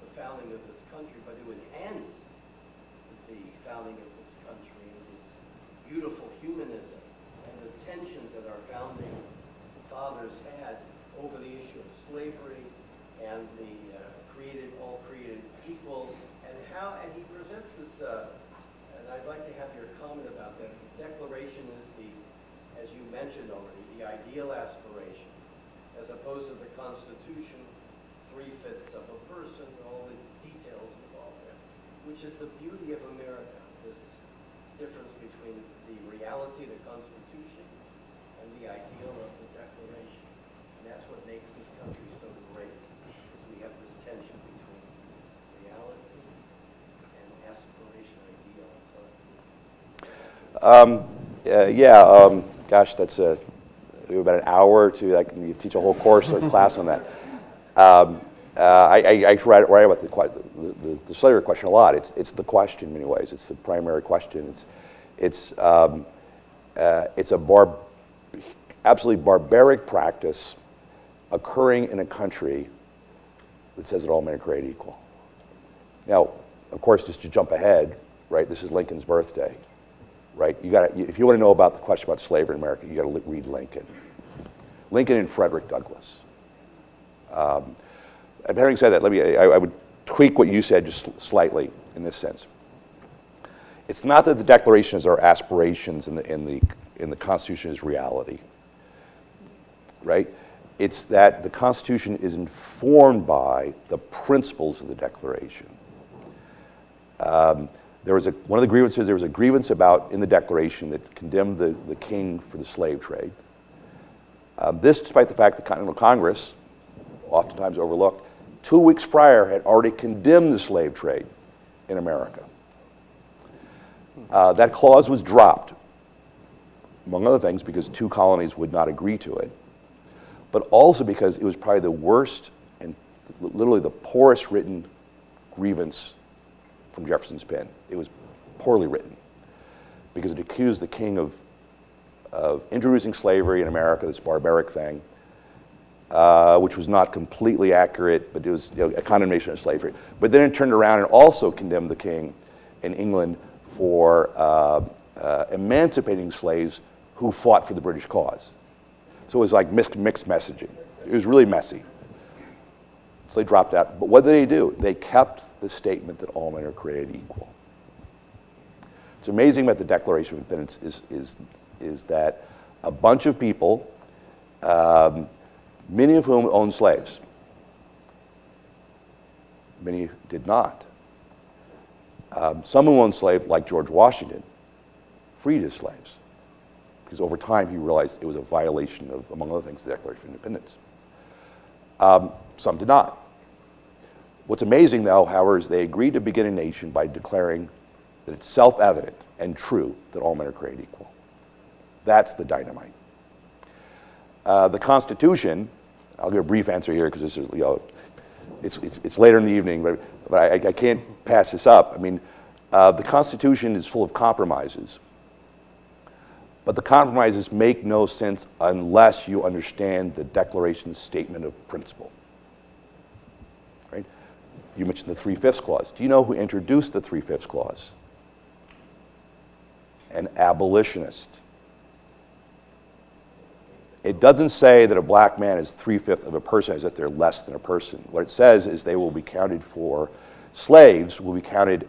the founding of this country, but to enhance the founding of this country and this beautiful humanism and the tensions that our founding fathers had over the issue of slavery and the all created equal, and he presents this. And I'd like to have your comment about that. The Declaration is as you mentioned already, the ideal aspiration, as opposed to the Constitution, 3/5 of a person, all the details involved there, which is the beauty of America, this difference between the reality of the Constitution and the ideal of the Declaration. And that's what makes this country so great, is we have this tension between reality and aspiration, ideal. Gosh, that's about an hour or two. I can teach a whole course or class on that. I write about the slavery question a lot. It's the question in many ways. It's the primary question. It's a absolutely barbaric practice occurring in a country that says that all men are created equal. Now, of course, just to jump ahead, right? This is Lincoln's birthday. Right? If you want to know about the question about slavery in America, you got to read Lincoln. Lincoln and Frederick Douglass. Having said that, I would tweak what you said just slightly in this sense. It's not that the Declaration is our aspirations and the Constitution is reality. Right? It's that the Constitution is informed by the principles of the Declaration. One of the grievances, there was a grievance in the Declaration that condemned the king for the slave trade. This, despite the fact that Continental Congress, oftentimes overlooked, 2 weeks prior had already condemned the slave trade in America. That clause was dropped, among other things, because 2 colonies would not agree to it, but also because it was probably the worst and literally the poorest written grievance from Jefferson's pen. It was poorly written because it accused the king of introducing slavery in America, this barbaric thing, which was not completely accurate, but it was a condemnation of slavery. But then it turned around and also condemned the king in England for emancipating slaves who fought for the British cause. So it was like mixed messaging. It was really messy. So they dropped out. But what did they do? They kept the statement that all men are created equal. What's amazing about the Declaration of Independence is that a bunch of people, many of whom owned slaves, many did not. Some who owned slaves, like George Washington, freed his slaves, because over time he realized it was a violation of, among other things, the Declaration of Independence. Some did not. What's amazing, though, however, is they agreed to begin a nation by declaring that it's self-evident and true that all men are created equal. That's the dynamite. The Constitution, I'll give a brief answer here because this is, it's later in the evening, but I can't pass this up. I mean, the Constitution is full of compromises, but the compromises make no sense unless you understand the Declaration's statement of principle. Right? You mentioned the 3/5 clause. Do you know who introduced the 3/5 clause? An abolitionist. It doesn't say that a black man is 3/5 of a person as if they're less than a person. What it says is they will be counted for, slaves will be counted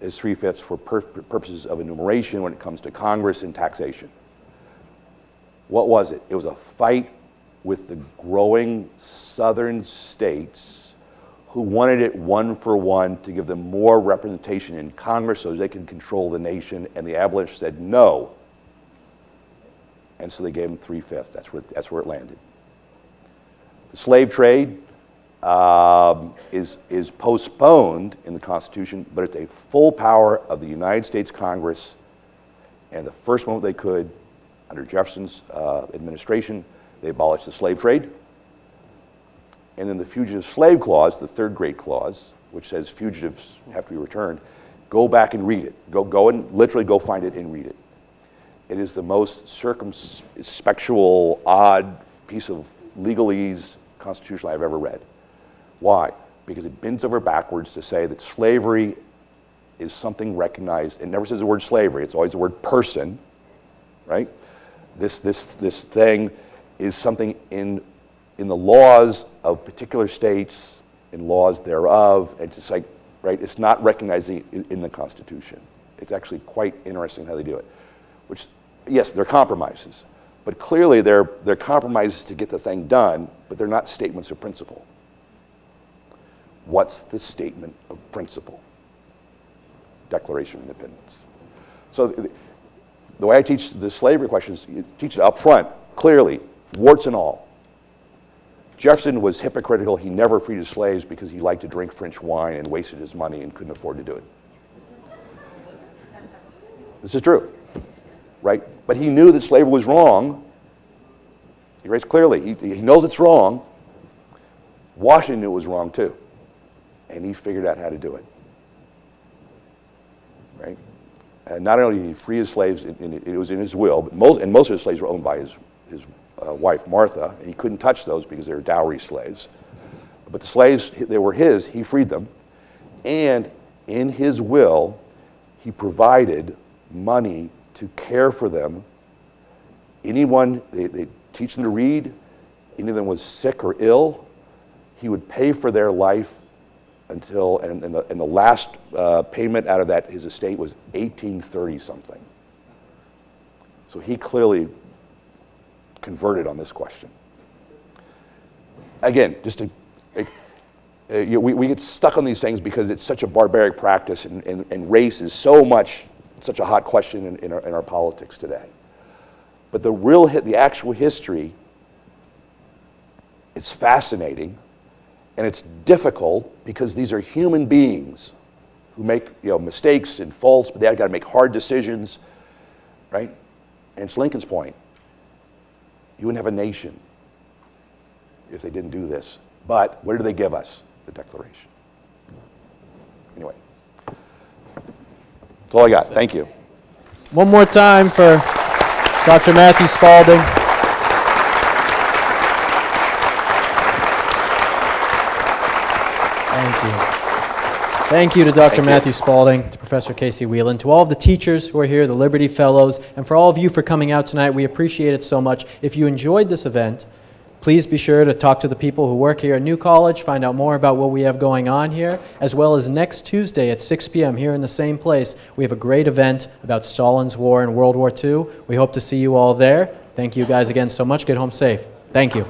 as 3/5 for purposes of enumeration when it comes to Congress and taxation. What was it? It was a fight with the growing southern states who wanted it 1-for-1 to give them more representation in Congress so they can control the nation, and the abolitionists said no. And so they gave them 3/5. That's where it landed. The slave trade is postponed in the Constitution, but it's a full power of the United States Congress. And the first moment they could, under Jefferson's administration, they abolished the slave trade. And then the Fugitive Slave Clause, the third great clause, which says fugitives have to be returned, go back and read it. Go and literally go find it and read it. It is the most circumspectual, odd piece of legalese constitutional I've ever read. Why? Because it bends over backwards to say that slavery is something recognized. It never says the word slavery. It's always the word person, right? This thing is something in the laws of particular states, in laws thereof. It's just like, right? It's not recognized in the Constitution. It's actually quite interesting how they do it. Which, yes, they're compromises, but clearly they're compromises to get the thing done, but they're not statements of principle. What's the statement of principle? Declaration of Independence. So the way I teach the slavery questions, you teach it up front, clearly, warts and all. Jefferson was hypocritical. He never freed his slaves because he liked to drink French wine and wasted his money and couldn't afford to do it. This is true, right? But he knew that slavery was wrong. He writes clearly. He knows it's wrong. Washington knew it was wrong too, and he figured out how to do it, right? And not only did he free his slaves, it was in his will, but most of his slaves were owned by his wife, Martha, and he couldn't touch those because they were dowry slaves. But the slaves, they were his, he freed them, and in his will, he provided money to care for them. Anyone, they teach them to read, any of them was sick or ill, he would pay for their life until, and the last payment out of that, his estate was 1830 something. So he clearly converted on this question. Again, just to, we get stuck on these things because it's such a barbaric practice, and race is such a hot question in our politics today. But the actual history is fascinating, and it's difficult because these are human beings who make mistakes and faults, but they've got to make hard decisions, right? And it's Lincoln's point. You wouldn't have a nation if they didn't do this. But what did they give us? The Declaration. Anyway, that's all I got. Thank you. One more time for Dr. Matthew Spalding. Thank you. Thank you to Dr. Matthew Spalding, to Professor Casey Whelan, to all of the teachers who are here, the Liberty Fellows, and for all of you for coming out tonight. We appreciate it so much. If you enjoyed this event, please be sure to talk to the people who work here at New College, find out more about what we have going on here, as well as next Tuesday at 6 p.m. here in the same place. We have a great event about Stalin's War and World War II. We hope to see you all there. Thank you guys again so much. Get home safe. Thank you.